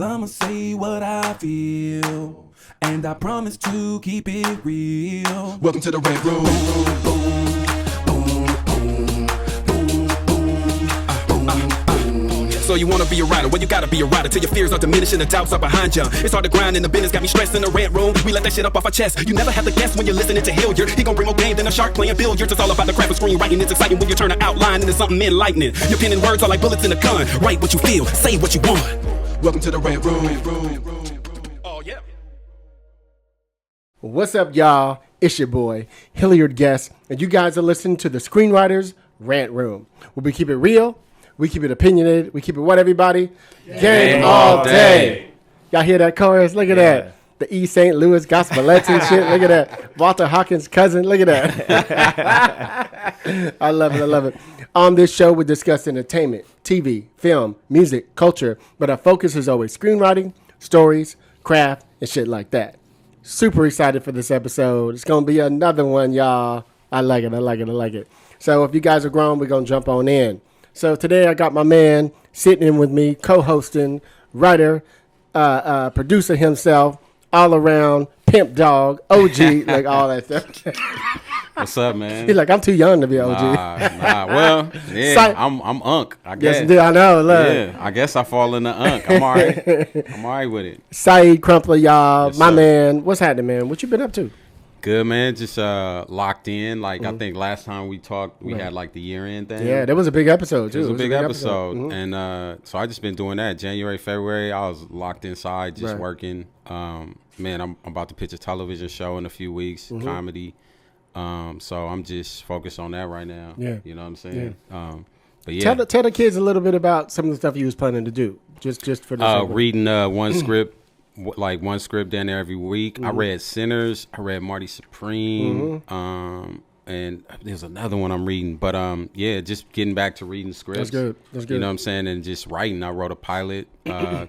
I'ma say what I feel, and I promise to keep it real. Welcome to the Rant Room. So you wanna be a writer? Well, you gotta be a writer till your fears are diminishing, the doubts are behind you. It's hard to grind in the business, got me stressed in the Rant Room. We let that shit up off our chest. You never have to guess when you're listening to Hilliard. He gon' bring more game than a shark playing billiards. It's all about the craft of screenwriting. It's exciting when you turn an outline into something enlightening. Your pen and words are like bullets in a gun. Write what you feel, say what you want. Welcome to the Rant Room. Oh yeah. What's up, y'all? It's your boy, Hilliard Guest, and you guys are listening to the Screenwriters Rant Room, where we keep it real, we keep it opinionated, we keep it what, everybody? Game all day. Y'all hear that chorus? Look at that. The East St. Louis Gospelettes and shit. Look at that. Walter Hawkins' cousin. Look at that. I love it. I love it. On this show, we discuss entertainment, TV, film, music, culture, but our focus is always screenwriting, stories, craft, and shit like that. Super excited for this episode. It's going to be another one, y'all. I like it. I like it. I like it. So if you guys are grown, we're going to jump on in. So today I got my man sitting in with me, co-hosting, writer, producer himself, all around, pimp dog, OG, like all that stuff. What's up, man? He's like, I'm too young to be OG. Nah. Well, yeah, I'm Unk, I guess. Yes, indeed, I know. Look. Yeah, I guess I fall in the Unk. I'm all right. I'm all right with it. Saeed Crumpler, y'all. Yes, my sir. man. What's happening, man? What you been up to? Good, man. Just locked in. Like, I think last time we talked, we had like the year-end thing. Yeah, that was a big episode, too. It was a big episode. Mm-hmm. And so I just been doing that. January, February, I was locked inside, just working. Man, I'm about to pitch a television show in a few weeks, comedy. So I'm just focused on that right now. Yeah. You know what I'm saying? Yeah. But yeah. Tell the kids a little bit about some of the stuff you was planning to do, just for the reading one script, like one script down there every week. I read Sinners. I read Marty Supreme. And there's another one I'm reading. But yeah, just getting back to reading scripts. That's good. You know what I'm saying? And just writing. I wrote a pilot,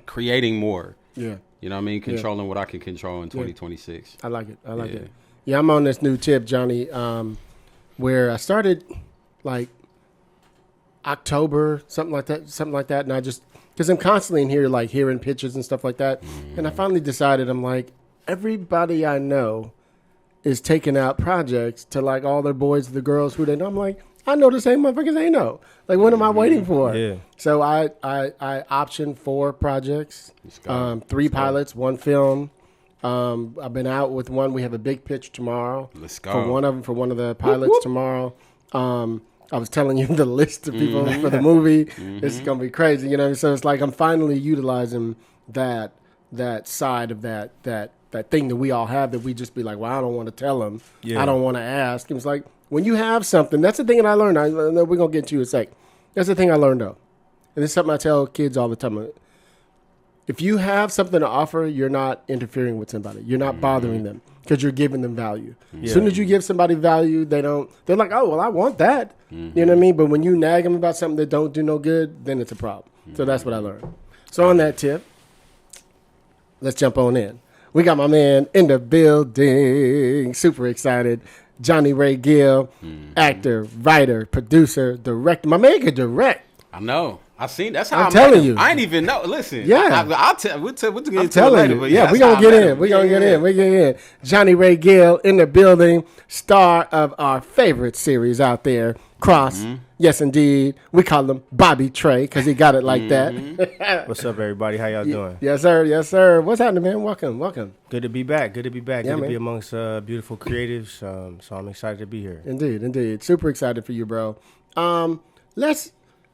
creating more. Yeah. You know what I mean? Controlling what I can control in 2026. I like it. Yeah, I'm on this new tip, Johnny, where I started like October, something like that. And I just, because I'm constantly in here like hearing pitches and stuff like that. And I finally decided, I'm like, everybody I know is taking out projects to like all their boys, the girls who they know. I'm like, I know the same motherfuckers they know. Like, what am I waiting for? Yeah. So I optioned 4 projects, 3 pilots, 1 film. I've been out with one. We have a big pitch tomorrow. Let's go. For one of the pilots tomorrow. I was telling you the list of people for the movie. It's gonna be crazy, you know. So it's like I'm finally utilizing that side of that thing that we all have, that we just be like, well, I don't want to tell them. Yeah. I don't want to ask. It was like, when you have something, that's the thing that I learned. I know we're gonna get to in a sec. That's the thing I learned though, and it's something I tell kids all the time. If you have something to offer, you're not interfering with somebody. You're not bothering them because you're giving them value. Yeah. As soon as you give somebody value, they're like, oh, well, I want that. You know what I mean? But when you nag them about something that don't do no good, then it's a problem. So that's what I learned. So on that tip, let's jump on in. We got my man in the building. Super excited. Johnny Ray Gill, actor, writer, producer, director. My man can direct. I know. I seen. That's how I'm telling you. I ain't even know. Listen. Yeah. I'll tell. We'll get I'm into it telling later. you. But Yeah, that's we're how going to I get met in. him. We're going to get in. We're getting in. Johnny Ray Gill in the building, star of our favorite series out there, Cross. Yes, indeed. We call him Bobby Trey because he got it like that. What's up, everybody? How y'all doing? Yes, sir. Yes, sir. What's happening, man? Welcome. Good to be back. Yeah, Good to man. be amongst beautiful creatives. So I'm excited to be here. Indeed. Super excited for you, bro.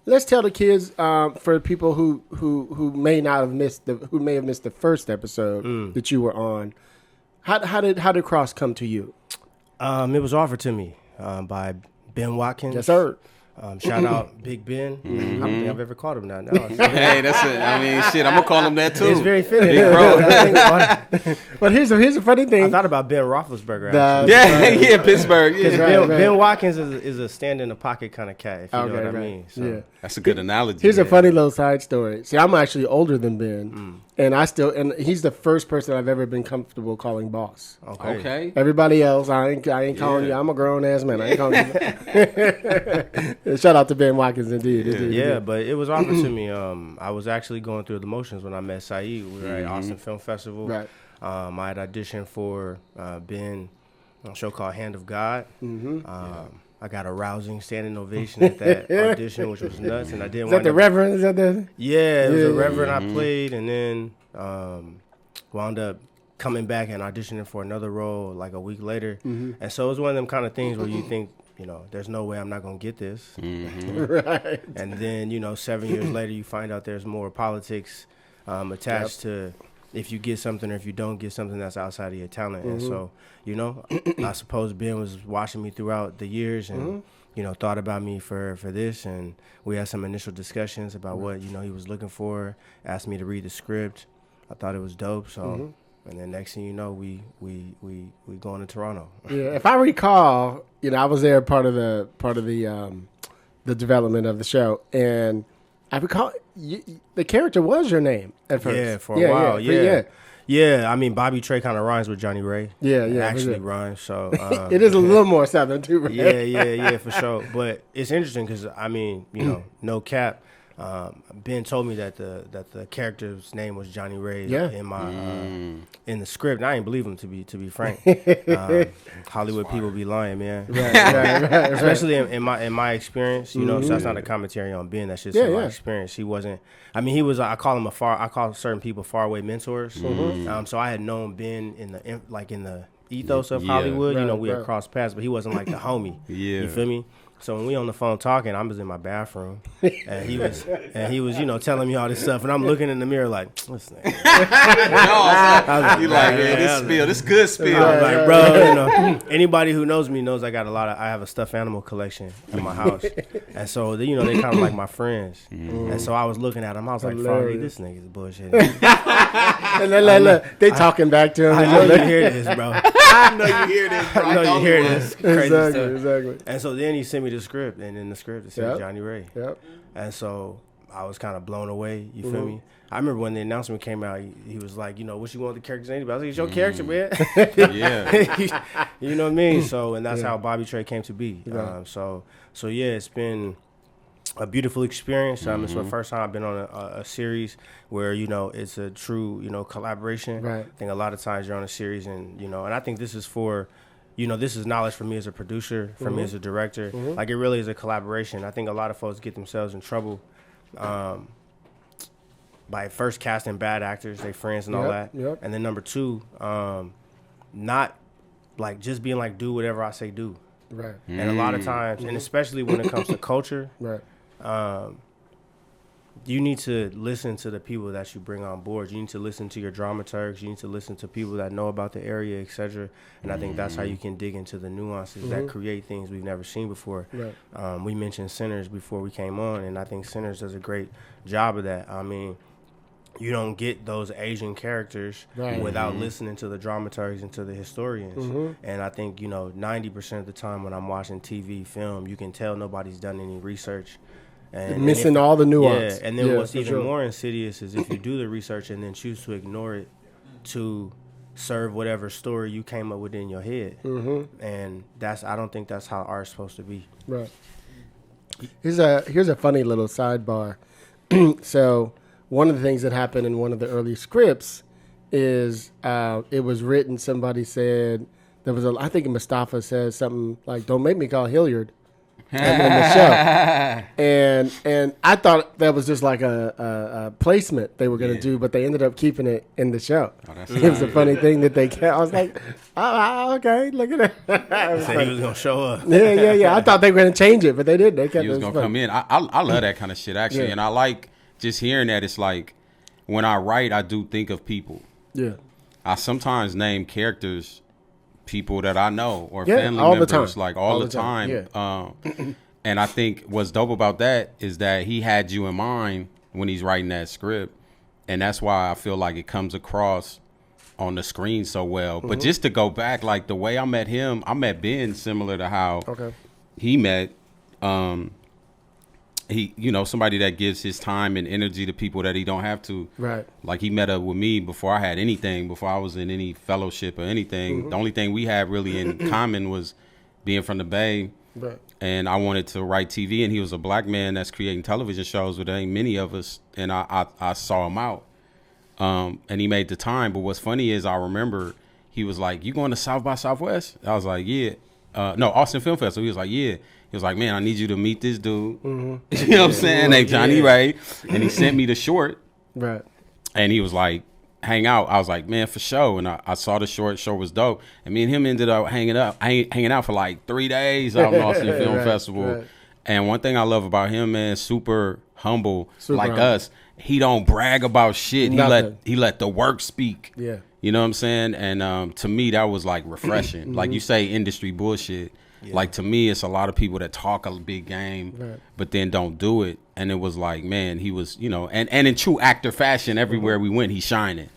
Let's tell the kids, for people who may have missed the first episode that you were on. How did Cross come to you? It was offered to me by Ben Watkins. Yes, sir. Shout out Big Ben. I don't think I've ever called him that. No, Hey, that's it. I mean, shit. I'm gonna call him that too. it's very fitting. Big bro. But here's a funny thing. I thought about Ben Roethlisberger. Yeah, Pittsburgh. Yeah. Because Right. Ben Watkins is a stand in the pocket kind of cat, if you know what I mean. So. Yeah. That's a good analogy. Here's a funny little side story. See, I'm actually older than Ben. And he's the first person I've ever been comfortable calling boss. Okay. Everybody else, I ain't calling you. I'm a grown ass man. I ain't calling you. Shout out to Ben Watkins, indeed. Yeah, but it was offered to me. I was actually going through the motions when I met Saeed. We were at Austin Film Festival. Right. I had auditioned for Ben, a show called Hand of God. I got a rousing standing ovation at that audition, which was nuts. And I didn't. Is that the Reverend? Is that the? Yeah, it was a Reverend I played, and then wound up coming back and auditioning for another role like a week later. And so it was one of them kind of things where you think, there's no way I'm not gonna get this. Right. And then 7 years later, you find out there's more politics attached to if you get something or if you don't get something that's outside of your talent. And so, I suppose Ben was watching me throughout the years and, thought about me for this. And we had some initial discussions about what, he was looking for, asked me to read the script. I thought it was dope. So, and then next thing you know, we going to Toronto. Yeah. If I recall, I was there part of the development of the show, and I recall the character was your name at first. Yeah, for a while. Yeah. I mean, Bobby Trey kind of rhymes with Johnny Ray. Yeah. It actually rhymes. So it is a little more southern too, right? Yeah, for sure. But it's interesting because no cap. Ben told me that the character's name was Johnny Ray in my in the script. And I didn't believe him, to be frank. Hollywood people be lying, man. Right. Especially in my experience, so that's not a commentary on Ben. That's just my experience. He wasn't. I mean, he was. I call certain people faraway mentors. So I had known Ben in the ethos of Hollywood. We had crossed paths, but he wasn't like the homie. Yeah. You feel me? So when we on the phone talking, I was in my bathroom, and he was, telling me all this stuff, and I'm looking in the mirror like, what's that? You like, man, this good spill. I was like, bro, anybody who knows me knows I have a stuffed animal collection in my house, and so they kind of like my friends, and so I was looking at him, I was like, Froggy, this nigga's bullshit. And then look, they talking back to him. I know you hear this, bro. I know you hear this, bro. I know you hear this. Crazy stuff. Exactly. And so then he sent me the script, and in the script it said Johnny Ray. Yep. And so I was kind of blown away. You feel me? I remember when the announcement came out, he was like, what you want the character's name to be? I was like, it's your character, man. Yeah. You know what I mean? So, and that's how Bobby Trey came to be. Right. So it's been a beautiful experience. It's the first time I've been on a series where, it's a true, collaboration. Right. I think a lot of times you're on a series and I think this is for, this is knowledge for me as a producer, for me as a director. Like, it really is a collaboration. I think a lot of folks get themselves in trouble by first casting bad actors, they friends and all that. Yep. And then number two, not like just being like, do whatever I say do. Right. And a lot of times, and especially when it comes to culture, Right. You need to listen to the people that you bring on board. You need to listen to your dramaturgs. You need to listen to people that know about the area, etc. And I think that's how you can dig into the nuances that create things we've never seen before. Right. We mentioned Sinners before we came on, and I think Sinners does a great job of that. I mean, you don't get those Asian characters without listening to the dramaturgs and to the historians. And I think, 90% of the time when I'm watching TV, film, you can tell nobody's done any research. And missing all the nuance. Yeah, and then what's even more insidious is if you do the research and then choose to ignore it to serve whatever story you came up with in your head. And I don't think that's how art's supposed to be. Right. Here's a funny little sidebar. So one of the things that happened in one of the early scripts is it was written, somebody said, I think Mustafa said something like, don't make me call Hilliard. In the show, and I thought that was just like a placement they were going to do, but they ended up keeping it in the show. It was a funny thing that they kept. I was like, okay, look at that. Said he was going to show up. Yeah. I thought they were going to change it, but they didn't. They kept. He was going to come in. I love that kind of shit actually, and I like just hearing that. It's like when I write, I do think of people. Yeah. I sometimes name characters people that I know or family members like all the time. Yeah. And I think what's dope about that is that he had you in mind when he's writing that script, and that's why I feel like it comes across on the screen so well. But just to go back, like the way I met him, I met Ben similar to how he met he, somebody that gives his time and energy to people that he don't have to. Right. Like he met up with me before I had anything, before I was in any fellowship or anything. The only thing we had really in common was being from the Bay. Right. And I wanted to write TV, and he was a black man that's creating television shows, but there ain't many of us. And I saw him out, and he made the time. But what's funny is I remember he was like, "You going to South by Southwest?" I was like, "Yeah." No, Austin Film Festival. He was like, "Yeah." He was like, "Man, I need you to meet this dude." Mm-hmm. You know what I'm saying? Named Johnny Ray. And he sent me the short. Right. And he was like, "Hang out." I was like, "Man, for sure." And I saw the short was dope. And me and him ended up hanging out for like 3 days out in Austin Film Festival. Right. And one thing I love about him, man, super humble, us. He don't brag about shit. He let the work speak. Yeah. You know what I'm saying? And to me, that was like refreshing. Like you say, industry bullshit. Yeah. Like to me, it's a lot of people that talk a big game, but then don't do it. And it was like, man, he was, and in true actor fashion, everywhere we went, he's shining.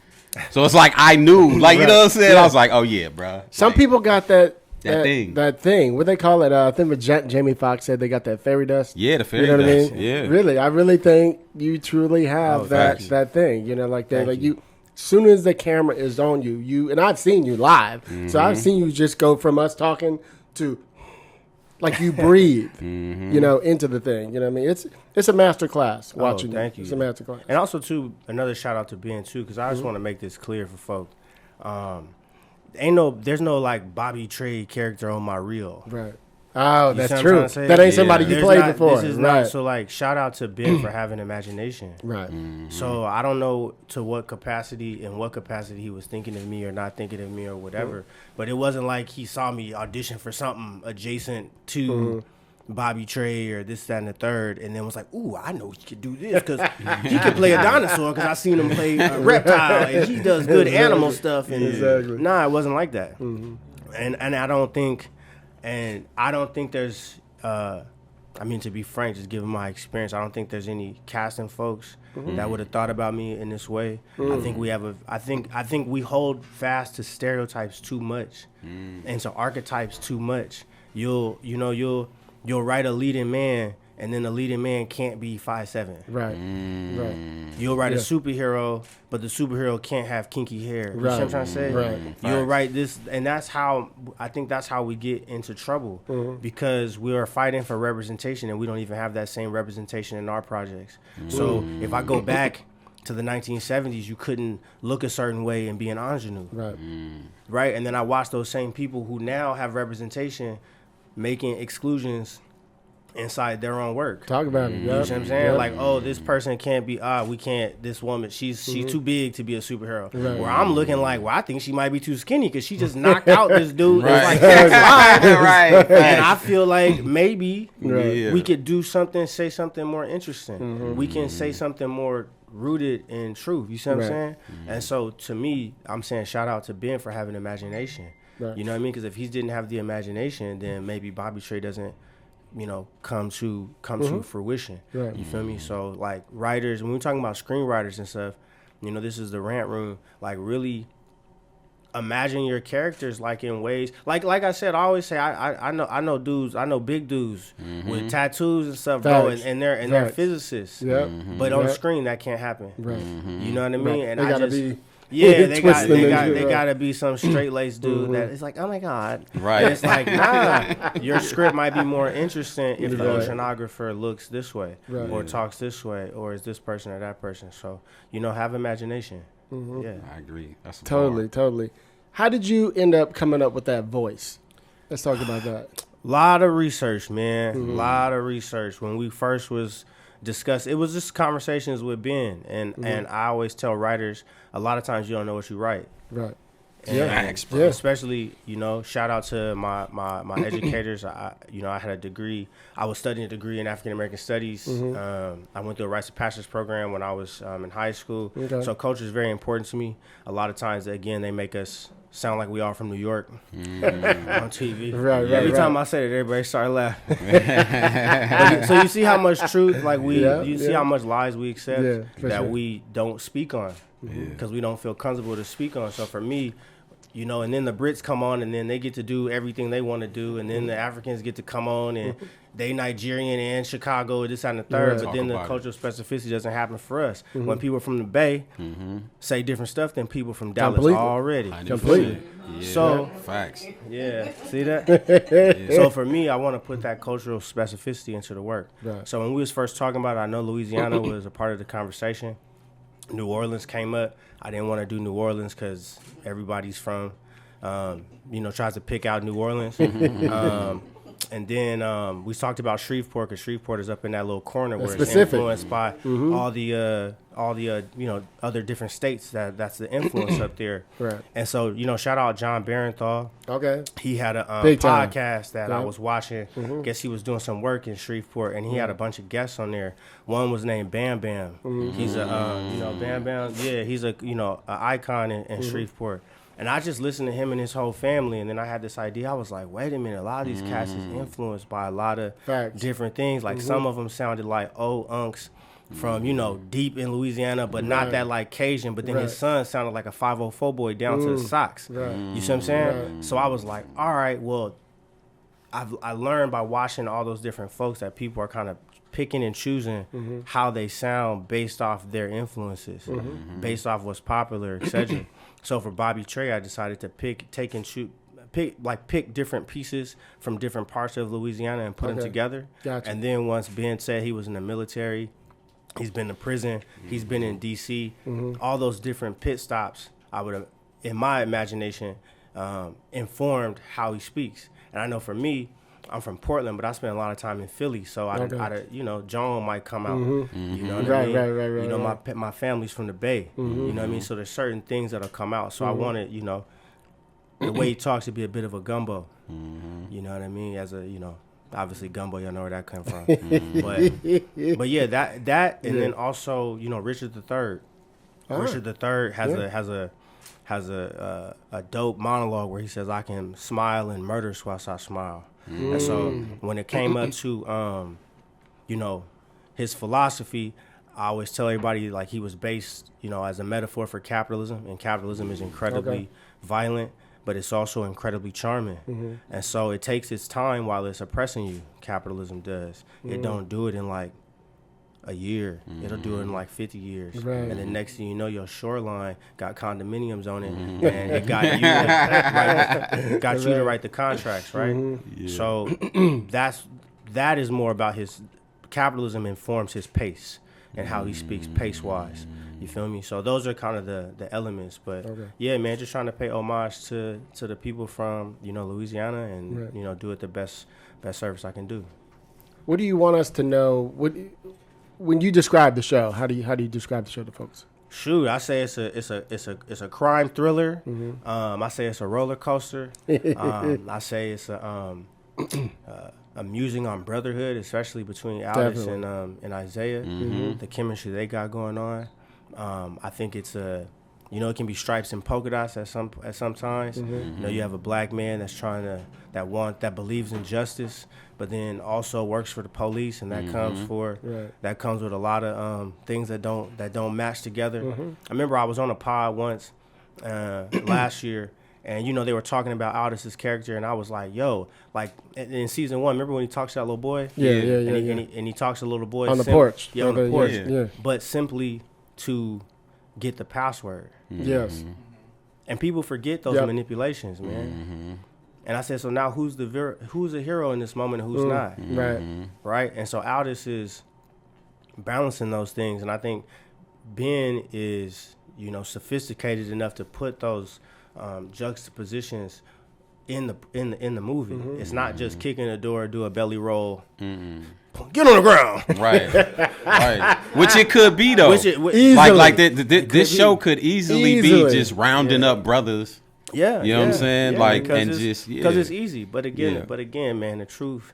So it's like I knew, like you know what I'm saying. I was like, oh yeah, bro. Some people got that thing. That thing. What they call it? I think Jamie Foxx said they got that fairy dust. Yeah, the fairy dust. I mean? Yeah. Really, I really think you truly have that thing. Like that. Like you. As soon as the camera is on you, and I've seen you live, so I've seen you just go from us talking to. Like you breathe, into the thing. You know what I mean? It's a master class watching. Thank you. It's a master class. And also, too, another shout out to Ben, too, because I just want to make this clear for folk. There's no, like, Bobby Trey character on my reel. Right. Oh, that's true. That ain't somebody you played before. This is not. So, like, shout out to Ben for having imagination. Right. So, I don't know to what capacity he was thinking of me or not thinking of me or whatever. But it wasn't like he saw me audition for something adjacent to Bobby Trey or this, that, and the third, and then was like, ooh, I know he could do this because he could play a dinosaur because I seen him play a reptile and he does good animal stuff. And nah, it wasn't like that. And I don't think there's, to be frank, just given my experience, I don't think there's any casting folks that would have thought about me in this way. I think we hold fast to stereotypes too much and to archetypes too much. You'll write a leading man, and then the leading man can't be 5'7". Right. Right. You'll write a superhero, but the superhero can't have kinky hair. You see what I'm trying to say? Right. You'll write this, and that's how we get into trouble because we are fighting for representation, and we don't even have that same representation in our projects. So if I go back to the 1970s, you couldn't look a certain way and be an ingenue. Right. Right. And then I watch those same people who now have representation making exclusions inside their own work. Talk about it. You know what I'm saying? Like, oh, this person can't be, we can't, this woman, she's too big to be a superhero. Right. Where I'm looking like, well, I think she might be too skinny because she just knocked out this dude. Right. Right. And I feel like maybe we could do something, say something more interesting. We can say something more rooted in truth. You see what I'm saying? And so to me, I'm saying shout out to Ben for having imagination. Right. You know what I mean? Because if he didn't have the imagination, then maybe Bobby Trey doesn't, come to fruition. Right. You feel me? So like writers, when we're talking about screenwriters and stuff, this is the Rant Room. Like really imagine your characters like in ways like I said, I always say I know dudes, I know big dudes with tattoos and stuff, bro, and they're physicists. Yeah. But on the screen that can't happen. Right. You know what I mean? Right. And they gotta be they gotta be some straight laced dude that is like, oh my God. Right. And it's like, nah, your script might be more interesting if the oceanographer looks this way or talks this way or is this person or that person. So, have imagination. Yeah. I agree. That's totally. How did you end up coming up with that voice? Let's talk about that. A lot of research, man. A lot of research. When we first was discussed, it was just conversations with Ben, and I always tell writers, a lot of times you don't know what you write. Right. Especially, shout out to my educators. I had a degree. I was studying a degree in African American Studies. I went through a Rites of Passage program when I was in high school. Okay. So culture is very important to me. A lot of times, again, they make us sound like we are from New York on TV. Every time I say it, everybody start laughing. So you see how much truth, like you see how much lies we accept that we don't speak on because we don't feel comfortable to speak on. So for me, you know, and then the Brits come on, and then they get to do everything they want to do, and then the Africans get to come on, and they Nigerian and Chicago, this and the third, but then the cultural specificity doesn't happen for us. When people from the Bay say different stuff than people from Dallas already. Completely. Yeah, so facts. Yeah, see that? So for me, I want to put that cultural specificity into the work. Right. So when we was first talking about it, I know Louisiana was a part of the conversation. New Orleans came up. I didn't want to do New Orleans because everybody's from, you know, tries to pick out New Orleans. And then we talked about Shreveport, because Shreveport is up in that little corner where it's influenced by all the you know, other different states that's the influence up there. Right. And so, you know, shout out John Barenthal. Okay. He had a podcast that I was watching. Guess he was doing some work in Shreveport, and he had a bunch of guests on there. One was named Bam Bam. He's a you know, Bam Bam. Yeah, he's a, you know, an icon in Shreveport. And I just listened to him and his whole family, and then I had this idea. I was like, wait a minute, a lot of these cats is influenced by a lot of different things. Like some of them sounded like old unks from, you know, deep in Louisiana, but not that like Cajun. But then his son sounded like a 504 boy down to the socks. You see what I'm saying? So I was like, all right, well, I learned by watching all those different folks that people are kind of picking and choosing how they sound based off their influences, based off what's popular, etc. So for Bobby Trey, I decided to pick different pieces from different parts of Louisiana and put them together. Gotcha. And then once Ben said he was in the military, he's been to prison, he's been in D.C., all those different pit stops, I would have, in my imagination, informed how he speaks. And I know for me, I'm from Portland, but I spent a lot of time in Philly, so I you know, John might come out. You know what I mean? Right. You know, my family's from the Bay. You know what I mean? So there's certain things that'll come out. So I wanted, you know, the way he talks to be a bit of a gumbo. You know what I mean? As a, you know, obviously gumbo, y'all know where that came from. But yeah, that and then also, you know, Richard III. Richard III has a dope monologue where he says, I can smile and murder whilst I smile. And so when it came up to, you know, his philosophy, I always tell everybody, like, he was based, you know, as a metaphor for capitalism, and capitalism is incredibly violent, but it's also incredibly charming. And so it takes its time while it's oppressing you. Capitalism does. It don't do it in like a year. It'll do it in like 50 years. And then next thing you know, your shoreline got condominiums on it, and it got you to write the contracts, right? So that is more about his capitalism informs his pace and how he speaks pace-wise. You feel me? So those are kind of the elements. But yeah, man, just trying to pay homage to the people from, you know, Louisiana, and you know, do it the best service I can do. What do you want us to know? When you describe the show, how do you describe the show to folks? Shoot, I say it's a crime thriller. I say it's a roller coaster. I say it's a musing on brotherhood, especially between Aldous and Isaiah. The chemistry they got going on. I think it's it can be stripes and polka dots at some times. You know, you have a black man that's that believes in justice, but then also works for the police, and that comes with a lot of things that don't match together. I remember I was on a pod once last year, and you know, they were talking about Aldous' character, and I was like, yo, like in season 1, remember when he talks to that little boy? And he talks to the little boy on the porch. Yeah, on the porch. But simply to get the password. Yes. And people forget those manipulations, man. And I said, so now who's a hero in this moment and who's not? Right? And so Aldous is balancing those things, and I think Ben is, you know, sophisticated enough to put those juxtapositions in the movie. It's not just kicking the door, do a belly roll, get on the ground. Right. Which it could be though. This show could easily be just rounding up brothers. Yeah, you know what I'm saying? Like, and because it's easy. But again, man, the truth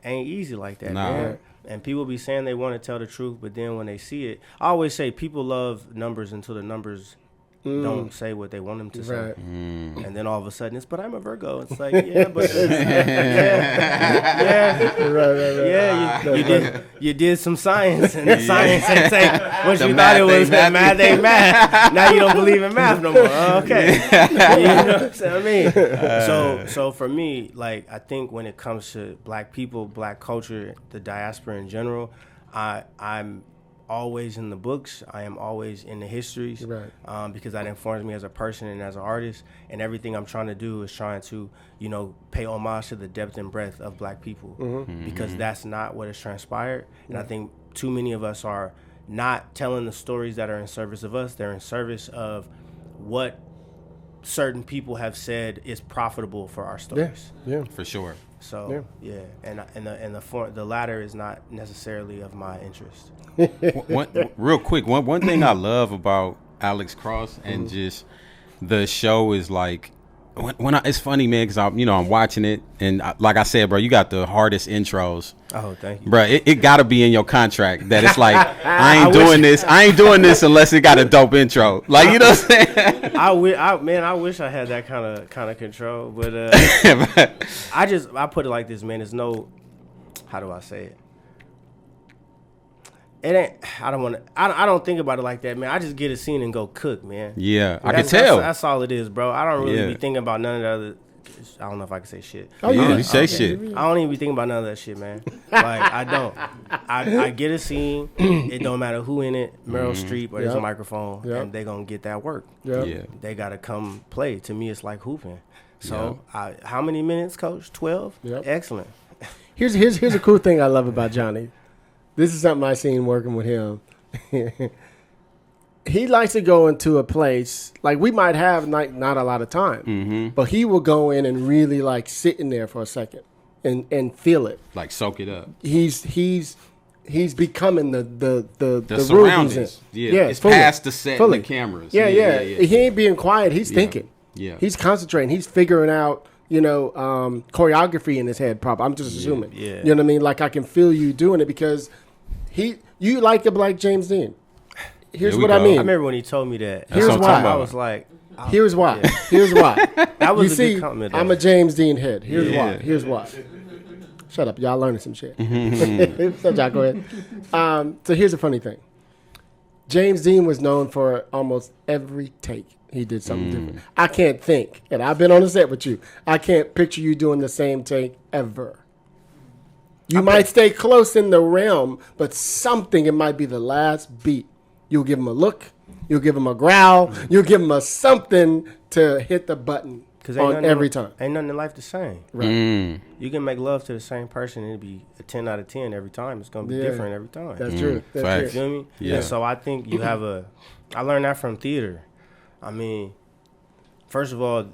ain't easy like that, man. And people be saying they want to tell the truth, but then when they see it, I always say people love numbers until the numbers don't say what they want them to say. Right. And then all of a sudden it's, but I'm a Virgo. It's like, yeah, but yeah, you did some science, and the science ain't say what you thought it was. Math ain't math. Now you don't believe in math no more. Okay, you know what I mean? So for me, like, I think when it comes to Black people, Black culture, the diaspora in general, I'm always in the books. I am always in the histories, right. Because that informs me as a person and as an artist. And everything I'm trying to do is trying to, you know, pay homage to the depth and breadth of Black people, because that's not what has transpired. And I think too many of us are not telling the stories that are in service of us. They're in service of what certain people have said is profitable for our stories. Yeah, For sure. So and the latter is not necessarily of my interest. Real quick, one thing I love about Alex Cross and just the show is like it's funny, man, because I'm watching it, and like I said, bro, you got the hardest intros. Oh, thank you, bro. It got to be in your contract that it's like I ain't doing this unless it got a dope intro. Like, you know what I'm saying? I wish I had that kind of control, but I put it like this, man. There's no, how do I say it? It ain't. I don't think about it like that, man. I just get a scene and go cook, man. Yeah, I can tell. That's all it is, bro. I don't really be thinking about none of the other. I don't know if I can say shit. Oh yeah, you say shit. I don't even be thinking about none of that shit, man. Like, I don't. I get a scene. It don't matter who in it, Meryl Streep or there's a microphone, and they gonna get that work. Yeah. They gotta come play. To me, it's like hooping. So, how many minutes, Coach? 12. Yep. Excellent. Here's a cool thing I love about Johnny. This is something I seen working with him. He likes to go into a place, like we might have not a lot of time, but he will go in and really like sit in there for a second and feel it. Like soak it up. He's becoming the surroundings. Yeah, it's past the set and the cameras. Yeah. He ain't being quiet. He's thinking. Yeah. He's concentrating. He's figuring out, choreography in his head. Probably. I'm just assuming. Yeah. You know what I mean? Like, I can feel you doing it because you like the Black James Dean. Here's what I mean. I remember when he told me that. Here's why. I was like, here's why. Here's why. That was you a see, good compliment. I'm a James Dean head. Here's why. Here's why. Shut up. Y'all learning some shit. So, Jack, go ahead. So here's the funny thing. James Dean was known for almost every take. He did something different. I can't think, and I've been on the set with you, I can't picture you doing the same take ever. You might stay close in the realm, but something, it might be the last beat. You'll give him a look. You'll give him a growl. You'll give him a something to hit the button on every time. Ain't nothing in life the same. Right. You can make love to the same person and it'll be a 10 out of 10 every time. It's going to be different every time. That's true. That's Facts. You feel me? Yeah. And so I think you have I learned that from theater. I mean, first of all,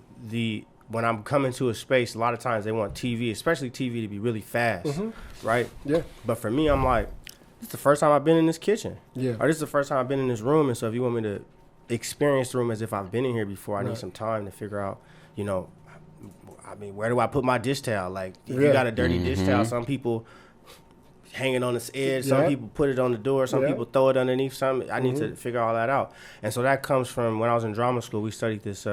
when I'm coming to a space, a lot of times they want TV, especially TV, to be really fast, right? Yeah. But for me, I'm like, this is the first time I've been in this kitchen. Yeah. Or this is the first time I've been in this room. And so if you want me to experience the room as if I've been in here before, I need some time to figure out, where do I put my dish towel? Like, if you got a dirty dish towel, some people hang it on its edge. Some people put it on the door. Some people throw it underneath something. I need to figure all that out. And so that comes from when I was in drama school, we studied this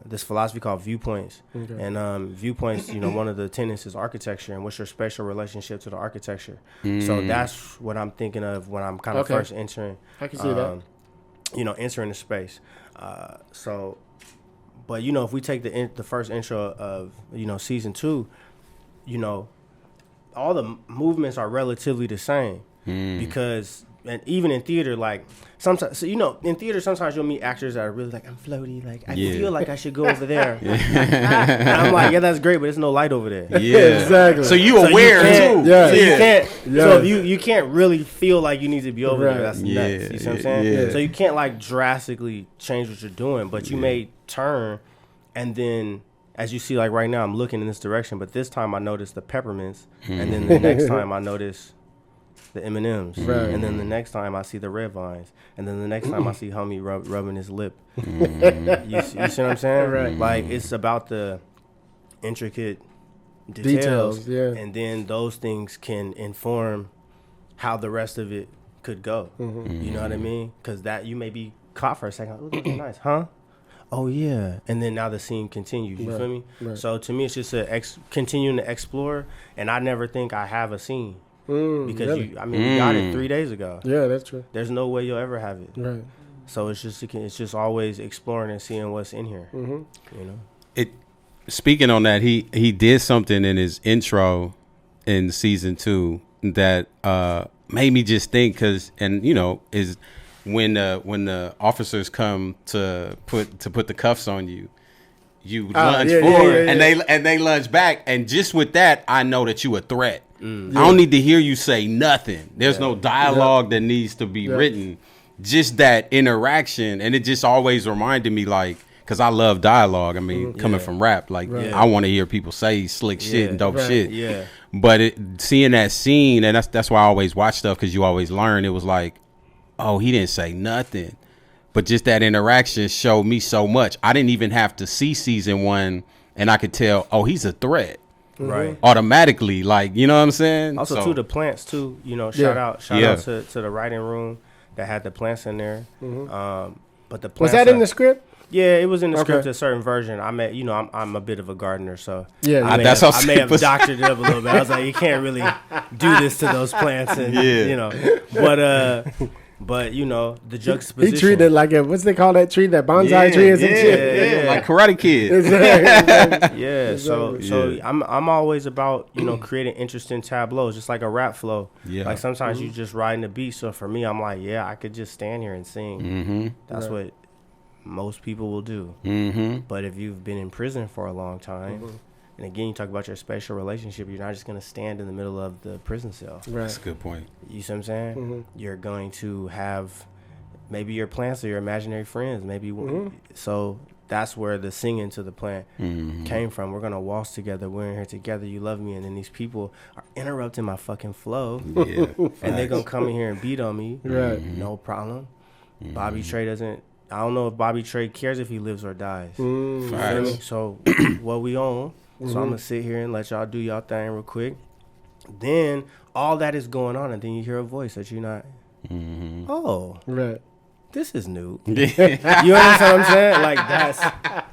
this philosophy called viewpoints. Okay. And viewpoints, one of the tenets is architecture and what's your spatial relationship to the architecture. So that's what I'm thinking of when I'm kind of first entering. I can see that. Entering the space. But if we take the first intro of season 2, all the movements are relatively the same because, and even in theater, like sometimes, in theater sometimes you'll meet actors that are really like, I'm floaty, like I feel like I should go over there. And I'm like, yeah, that's great, but there's no light over there. Yeah, exactly. So you aware too. Yeah. So you can't. So if you can't really feel like you need to be over there. That's nuts. You see what I'm saying? Yeah. So you can't like drastically change what you're doing, but you may turn, and then. As you see, like right now, I'm looking in this direction, but this time I noticed the peppermints, and then the next time I notice the M&Ms, and then the next time I see the red vines, and then the next time I see homie rubbing his lip. You see what I'm saying? Right. Like, it's about the intricate details, yeah. and then those things can inform how the rest of it could go. You know what I mean? Because that you may be caught for a second. It looks nice, huh? Oh yeah, and then now the scene continues. You feel me? Right. So to me, it's just continuing to explore, and I never think I have a scene because really? we got it 3 days ago. Yeah, that's true. There's no way you'll ever have it. Right. So it's just always exploring and seeing what's in here. You know. Speaking on that, he did something in his intro in season 2 that made me just think, because is when the officers come to put the cuffs on you, you lunge forward and they lunge back, and just with that, I know that you a threat. I don't need to hear you say nothing. There's no dialogue that needs to be written. Just that interaction, and it just always reminded me, like, because I love dialogue. I mean, coming from rap, like I want to hear people say slick shit and dope shit. Yeah. But seeing that scene, and that's why I always watch stuff, because you always learn. It was like, oh, he didn't say nothing, but just that interaction showed me so much. I didn't even have to see season 1, and I could tell, oh, he's a threat. Right. Automatically, like, you know what I'm saying? Also, to the plants too. Shout out to the writing room that had the plants in there. But the plants was that in the script? Yeah, it was in the script, a certain version. I'm a bit of a gardener, so I may have doctored it up a little bit. I was like, you can't really do this to those plants, and but the juxtaposition. He treated it like what's they call that tree? That bonsai tree is like Karate Kid. Yeah, so I'm always about creating interesting tableaus, just like a rap flow. Yeah, like sometimes you just riding the beat. So for me, I'm like, I could just stand here and sing. That's what most people will do. But if you've been in prison for a long time, and again, you talk about your special relationship, you're not just going to stand in the middle of the prison cell. Right. That's a good point. You see what I'm saying? You're going to have maybe your plants or your imaginary friends. Maybe so that's where the singing to the plant came from. We're going to waltz together. We're in here together. You love me. And then these people are interrupting my fucking flow. Yeah, and they're going to come in here and beat on me. Right. No problem. Bobby Trey doesn't. I don't know if Bobby Trey cares if he lives or dies. So what we own. So I'm going to sit here and let y'all do y'all thing real quick. Then all that is going on, and then you hear a voice that you're not, oh, right. This is new. You understand what I'm saying? Like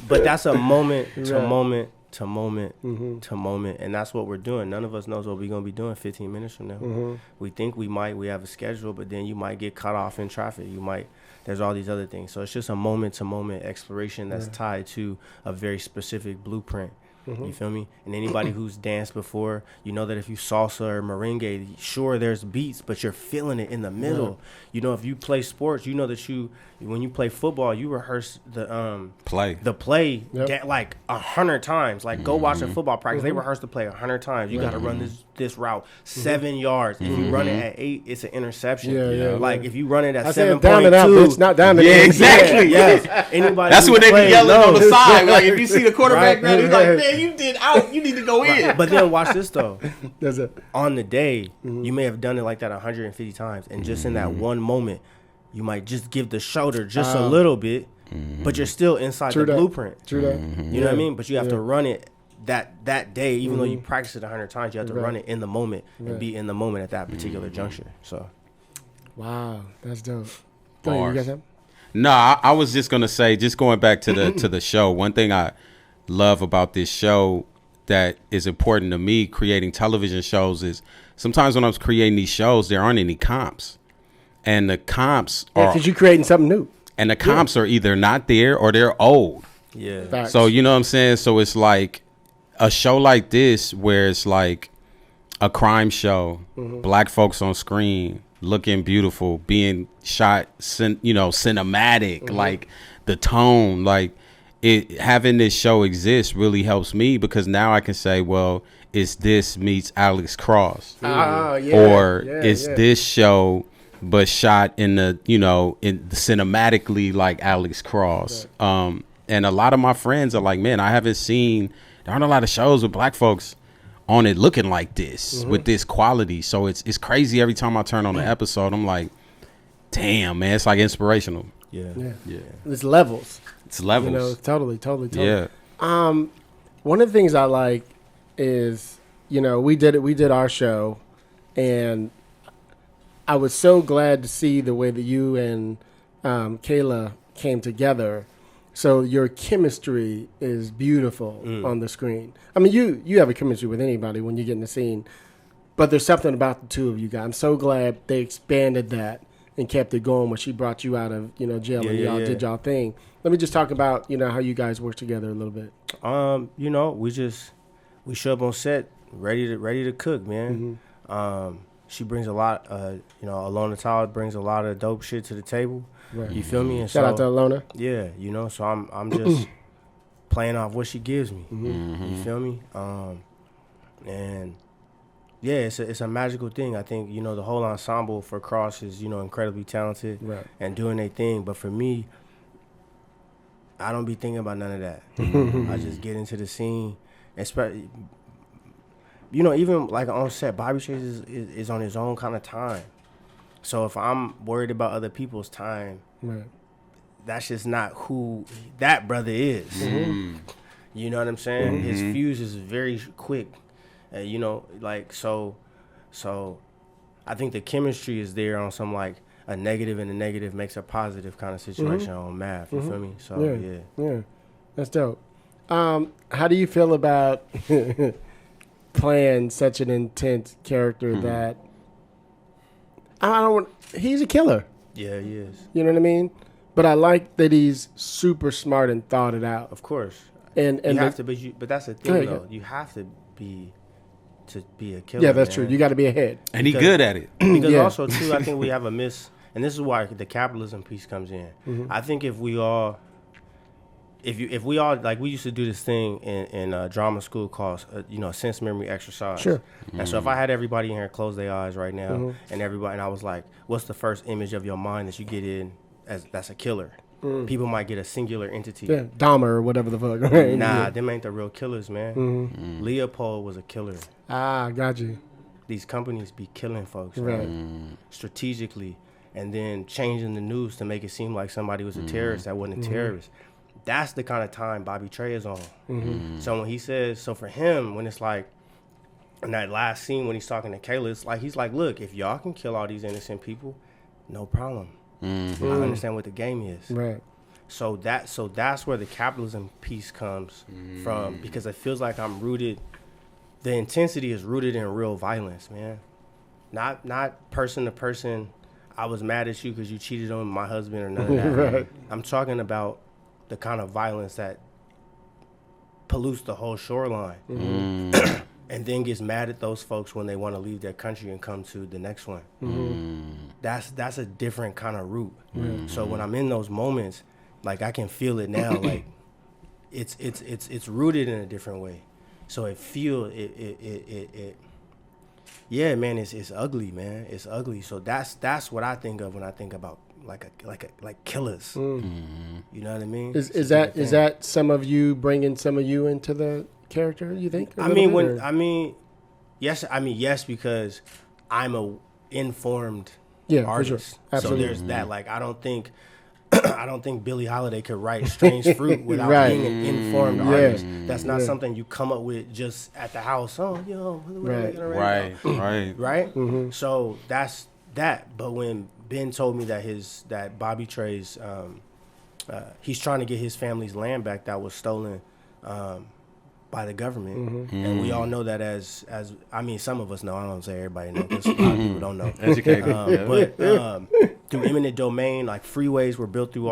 but that's a moment to moment to moment to moment. And that's what we're doing. None of us knows what we're going to be doing 15 minutes from now. We think we have a schedule, but then you might get cut off in traffic. There's all these other things. So it's just a moment-to-moment exploration that's tied to a very specific blueprint. You feel me? And anybody who's danced before, you know that if you salsa or merengue, sure, there's beats, but you're feeling it in the middle. If you play sports, you know that when you play football, you rehearse the play like 100 times. Like go watch a football practice. They rehearse the play 100 times. You got to run this route 7 yards. If you run it at 8, it's an interception. Like if you run it at 7.2, down and out, bitch, not down and out. Exactly. Yes. Anybody that's when they be yelling on the side. Like if you see the quarterback now, he's like, man, you did out. You need to go in. But then watch this though. On the day, you may have done it like that 150 times, and just in that one moment, you might just give the shoulder just a little bit, but you're still inside the blueprint. True that. You know what I mean? But you have to run it that day, even though you practice it 100 times, you have to run it in the moment and be in the moment at that particular juncture. So, wow, that's dope. You got something? No, I was just gonna say, just going back to the show. One thing I love about this show that is important to me, creating television shows, is sometimes when I was creating these shows, there aren't any comps. And the comps are because you're creating something new. And the comps are either not there or they're old. Yeah. Facts. So you know what I'm saying? So it's like a show like this where it's like a crime show, black folks on screen, looking beautiful, being shot, cinematic, like the tone, like having this show exist really helps me, because now I can say, well, it's this meets Alex Cross, it's this show but shot in the cinematically like Alex Cross. Right. And a lot of my friends are like, man, there aren't a lot of shows with black folks on it looking like this with this quality. So it's crazy. Every time I turn on the episode, I'm like, damn, man, it's like inspirational. Yeah. It's levels. Totally. Yeah. One of the things I like is, we did our show, and I was so glad to see the way that you and Kayla came together. So your chemistry is beautiful on the screen. I mean, you have a chemistry with anybody when you get in the scene, but there's something about the two of you guys. I'm so glad they expanded that and kept it going when she brought you out of jail and y'all did y'all thing. Let me just talk about how you guys work together a little bit. We show up on set ready to cook, man. She brings a lot. Alona Tyler brings a lot of dope shit to the table. Right. You feel me? And Shout out to Alona. Yeah, so I'm just playing off what she gives me. You feel me? And yeah, it's a magical thing. I think the whole ensemble for Cross is incredibly talented and doing their thing. But for me, I don't be thinking about none of that. I just get into the scene, especially. Even like on set, Bobby Trey is on his own kind of time. So if I'm worried about other people's time, that's just not who that brother is. You know what I'm saying? His fuse is very quick. So I think the chemistry is there on some like a negative and a negative makes a positive kind of situation on math. You feel me? So yeah, that's dope. How do you feel about playing such an intense character that he's a killer. Yeah, he is. You know what I mean? But I like that he's super smart and thought it out. Of course. And you have to, but that's the thing though. You have to be a killer. Yeah, that's true. You got to be ahead, and he's good at it. Because also too, I think we have a and this is why the capitalism piece comes in. I think if we all like, we used to do this thing in drama school called a sense memory exercise. Sure. And so if I had everybody in here close their eyes right now, and I was like, what's the first image of your mind that you get in that's a killer? People might get a singular entity. Yeah, Dahmer or whatever the fuck. Right? Nah, them ain't the real killers, man. Leopold was a killer. Ah, got you. These companies be killing folks, right? Strategically, and then changing the news to make it seem like somebody was a terrorist that wasn't a terrorist. That's the kind of time Bobby Trey is on. So when he says, so for him, when it's like, in that last scene when he's talking to Kayla, it's like, he's like, look, if y'all can kill all these innocent people, no problem. I understand what the game is. Right. So that's where the capitalism piece comes from, because it feels like I'm rooted. The intensity is rooted in real violence, man. Not person to person. I was mad at you because you cheated on my husband or none of that. Right. I'm talking about the kind of violence that pollutes the whole shoreline and then gets mad at those folks when they want to leave their country and come to the next one. That's a different kind of root. So when I'm in those moments, like, I can feel it now, like it's rooted in a different way. So yeah, man, it's ugly, man. It's ugly. So that's what I think of when I think about like killers. You know what I mean? Is that some of you bringing some of you into the character, you think? Yes, because I'm a informed artist. Sure. Absolutely. So there's that. Like, I don't think Billie Holiday could write Strange Fruit without being an informed artist. That's not something you come up with just at the house. Oh, yo, right. So that's that. But when Ben told me that Bobby Trey's he's trying to get his family's land back that was stolen by the government, and we all know that as some of us know. I don't say everybody knows, because a lot of people don't know. Educated, but through eminent domain, like freeways were built through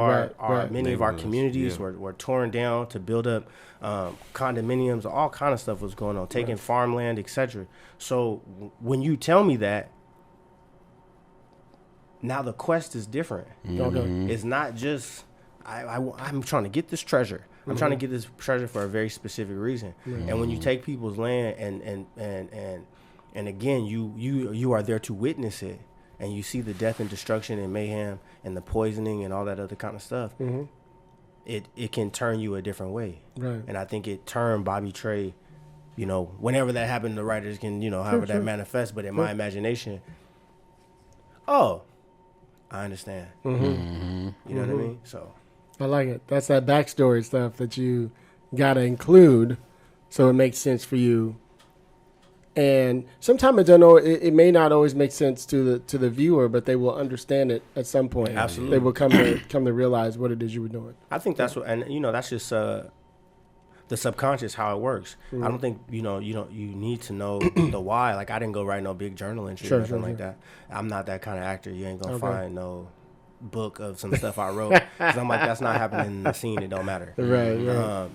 many of our communities were torn down to build up condominiums. All kind of stuff was going on, taking farmland, etc. So when you tell me that, now the quest is different. It's not just I'm trying to get this treasure. I'm trying to get this treasure for a very specific reason. And when you take people's land and again you are there to witness it, and you see the death and destruction and mayhem and the poisoning and all that other kind of stuff, it can turn you a different way. Right. And I think it turned Bobby Trey, whenever that happened, the writers can, however that manifests, but in my imagination, I understand. You know what I mean? So I like it. That's that backstory stuff that you got to include, so it makes sense for you And sometimes it may not always make sense to the viewer, but they will understand it at some point. Absolutely. They will come to realize what it is you were doing. I think that's what, and that's just the subconscious, how it works. I don't think you need to know the why. Like, I didn't go write no big journal entry or nothing like that. I'm not that kind of actor. You ain't gonna find no book of some stuff I wrote, 'cause I'm like, that's not happening in the scene. It don't matter. Right.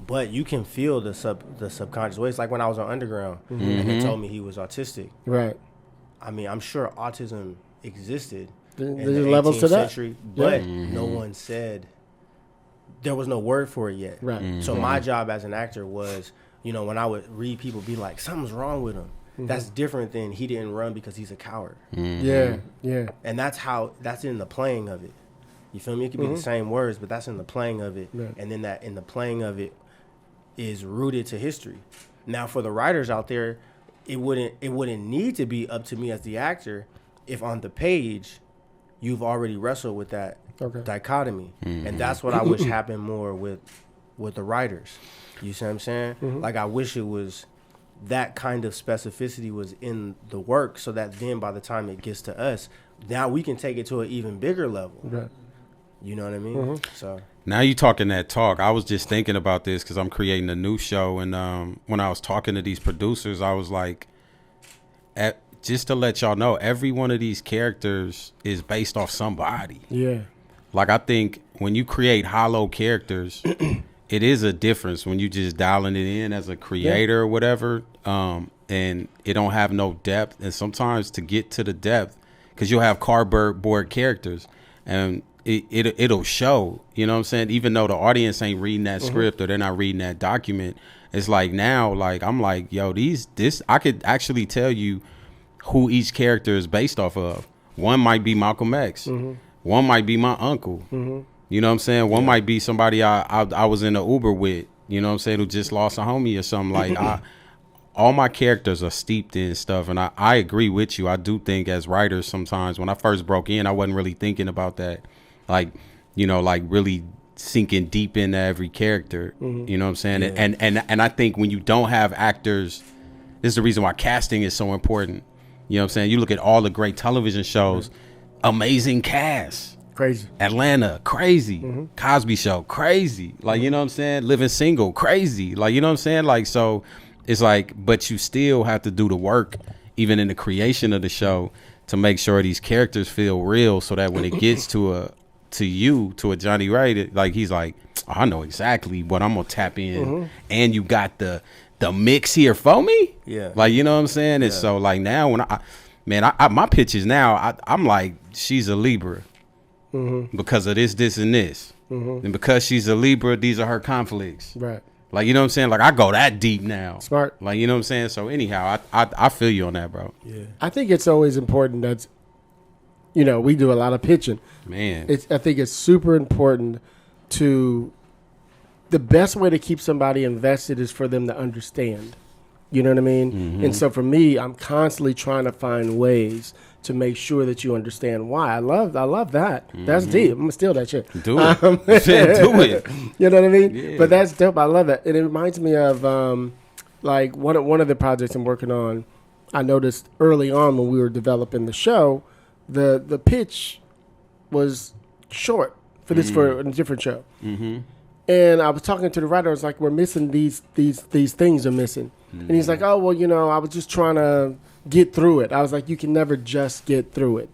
But you can feel the subconscious way. It's like when I was on Underground and they told me he was autistic. Right. I mean, I'm sure autism existed in There's the levels 18th to that. century, but no one said, there was no word for it yet. Right. So my job as an actor was, when I would read people be like, something's wrong with him. That's different than he didn't run because he's a coward. Yeah. And that's in the playing of it. You feel me? It could be the same words, but that's in the playing of it. Right. And then that in the playing of it is rooted to history. Now, for the writers out there, it wouldn't need to be up to me as the actor if on the page you've already wrestled with that dichotomy. And that's what I wish happened more with the writers. You see what I'm saying? Like, I wish it was that kind of specificity was in the work, so that then by the time it gets to us, now we can take it to an even bigger level. Right. You know what I mean? So now you talking that talk. I was just thinking about this because I'm creating a new show, and when I was talking to these producers, I was like, just to let y'all know, every one of these characters is based off somebody. Yeah. Like, I think when you create hollow characters, it is a difference when you just dialing it in as a creator or whatever, and it don't have no depth. And sometimes to get to the depth, because you'll have cardboard characters, and it'll show, you know what I'm saying? Even though the audience ain't reading that script or they're not reading that document, it's like now, like, I'm like, yo, this I could actually tell you who each character is based off of. One might be Malcolm X. One might be my uncle. You know what I'm saying? One might be somebody I was in an Uber with, you know what I'm saying, who just lost a homie or something. Like, all my characters are steeped in stuff, and I agree with you. I do think as writers sometimes, when I first broke in, I wasn't really thinking about that. Like, like really sinking deep into every character. You know what I'm saying? Yeah. And I think when you don't have actors, this is the reason why casting is so important. You know what I'm saying? You look at all the great television shows, amazing cast. Crazy. Atlanta, crazy. Cosby Show, crazy. Like, you know what I'm saying? Living Single, crazy. Like, you know what I'm saying? Like, so it's like, but you still have to do the work, even in the creation of the show, to make sure these characters feel real, so that when it gets to a Johnny Wright, like, he's like, oh, I know exactly what I'm gonna tap in, and you got the mix here for me. Yeah, like, you know what I'm saying? And so, like, now when I my pitches now, I'm like, she's a Libra because of this and this, and because she's a Libra, these are her conflicts. Right. Like, you know what I'm saying? Like, I go that deep now. Smart. Like, you know what I'm saying? So anyhow, I feel you on that, bro. Yeah. I think it's always important that, we do a lot of pitching. Man. I think it's super important the best way to keep somebody invested is for them to understand. You know what I mean? And so for me, I'm constantly trying to find ways to make sure that you understand why. I love that. That's deep. I'm gonna steal that shit. Do it. Do it. You know what I mean? Yeah. But that's dope. I love that. And it reminds me of like one of the projects I'm working on. I noticed early on when we were developing the show, the pitch was short for a different show. And I was talking to the writer. I was like, "We're missing these things are missing." And he's like, "Oh, well, I was just trying to get through it." I was like, "You can never just get through it.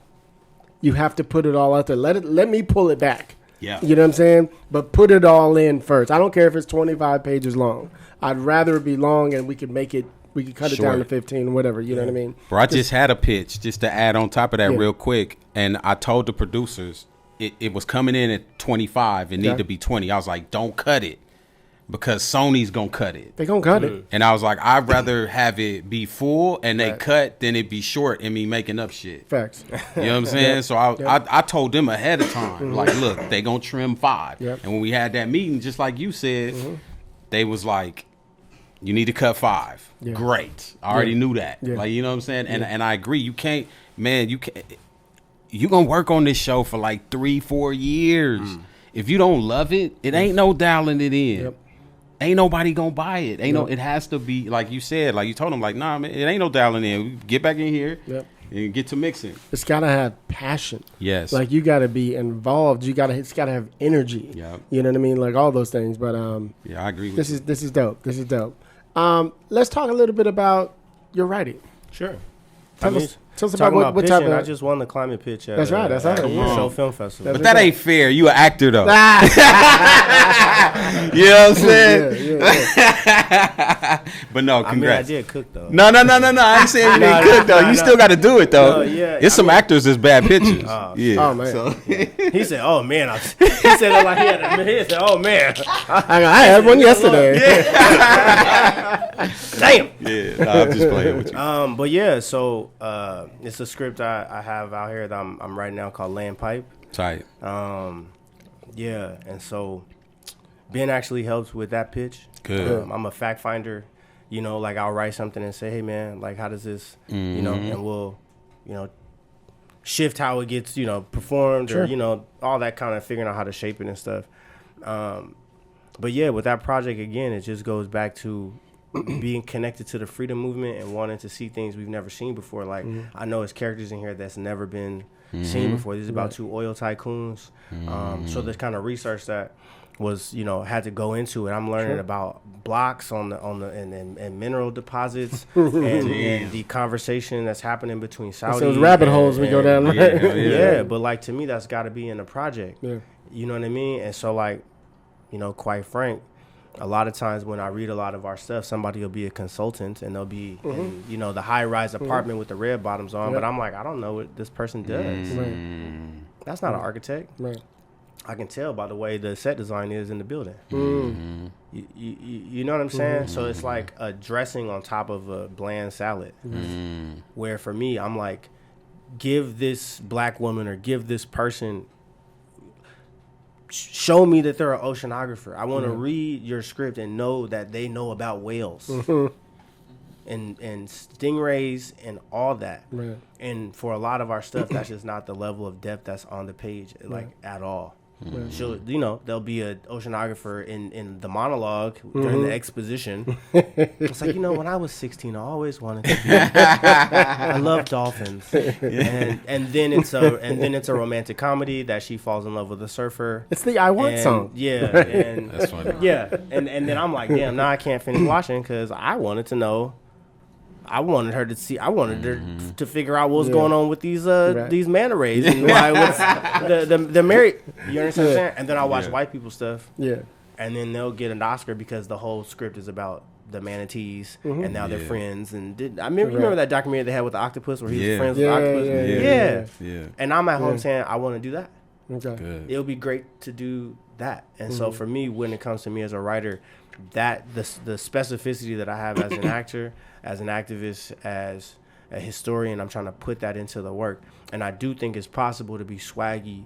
You have to put it all out there. Let me pull it back." Yeah. You know what I'm saying? But put it all in first. I don't care if it's 25 pages long. I'd rather it be long and we could cut it down to 15 or whatever. You know what I mean? Bro, I just had a pitch just to add on top of that real quick. And I told the producers it was coming in at 25. It needed to be 20. I was like, don't cut it. Because Sony's gonna cut it. They gonna cut it. And I was like, I'd rather have it be full and they cut than it be short and me making up shit. Facts. You know what I'm saying? So I told them ahead of time, like, look, they gonna trim 5. And when we had that meeting, just like you said, they was like, you need to cut 5. Great. I already knew that. Like, you know what I'm saying? And I agree. You can't, man, you gonna work on this show for like 3-4 years. If you don't love it, it ain't no dialing it in. ain't nobody gonna buy it. It has to be like you said, like you told them, like, nah, man, it ain't no dialing in. Get back in here and get to mixing. It's gotta have passion. Yes. Like you gotta be involved. It's gotta have energy. Yeah. You know what I mean? Like all those things. But yeah, I agree with you. This is dope. This is dope. Let's talk a little bit about your writing. Sure. Tell us Talking about what type pitching, of. I just won the climate pitch at That's right. That's right. Show Film Festival. But that ain't fair. You an actor though. You know what I'm saying? Yeah. But no, congrats. I did cook though. No. I ain't saying you didn't cook though. You still got to do it though. It's some actors that's bad pictures. Oh man. So. He said, "Oh man," he said it like he said, "Oh man." I had one yesterday. Damn. Yeah, nah, I'm just playing with you. But yeah, so it's a script I have out here that I'm writing now called Land Pipe. Tight. Yeah, and so Ben actually helps with that pitch. Good. I'm a fact finder. You know, like I'll write something and say, "Hey man, like how does this?" You know, and we'll, you know, shift how it gets, you know, performed or, you know, all that kind of figuring out how to shape it and stuff. But yeah, with that project, again, it just goes back to being connected to the freedom movement and wanting to see things we've never seen before. Like, I know there's characters in here that's never been seen before. This is about two oil tycoons. So there's kind of research that was, you know, had to go into it. I'm learning about blocks and mineral deposits and the conversation that's happening between Saudi. Those rabbit holes we go down. Right? Yeah, but like to me, that's got to be in the project. Yeah. You know what I mean? And so like, you know, quite frank, a lot of times when I read a lot of our stuff, somebody will be a consultant and they'll be in, you know, the high-rise apartment with the red bottoms on. But I'm like, I don't know what this person does. That's not an architect. Right. I can tell by the way the set design is in the building. You know what I'm saying? So it's like a dressing on top of a bland salad. Where for me, I'm like, give this black woman or give this person, show me that they're an oceanographer. I want to read your script and know that they know about whales and stingrays and all that. Right. And for a lot of our stuff, that's just not the level of depth that's on the page, like at all. She'll, you know, there'll be an oceanographer in the monologue during the exposition. It's like, you know, when I was 16, I always wanted to be. I love dolphins, and then it's a romantic comedy that she falls in love with a surfer. It's the I Want song. Yeah, and That's funny. Yeah, and then I'm like, damn, now I can't finish watching because I wanted to know. I wanted her to see. I wanted her to figure out what's going on with these manta rays and why the married. You understand what I'm saying? And then I watch white people stuff. Yeah. And then they'll get an Oscar because the whole script is about the manatees and now they're friends. And you remember that documentary they had with the octopus where he was friends with the octopus? Yeah. And I'm at home saying I want to do that. Okay. Good. It'll be great to do that. And so for me, when it comes to me as a writer, that the specificity that I have as an actor, as an activist, as a historian, I'm trying to put that into the work. And I do think it's possible to be swaggy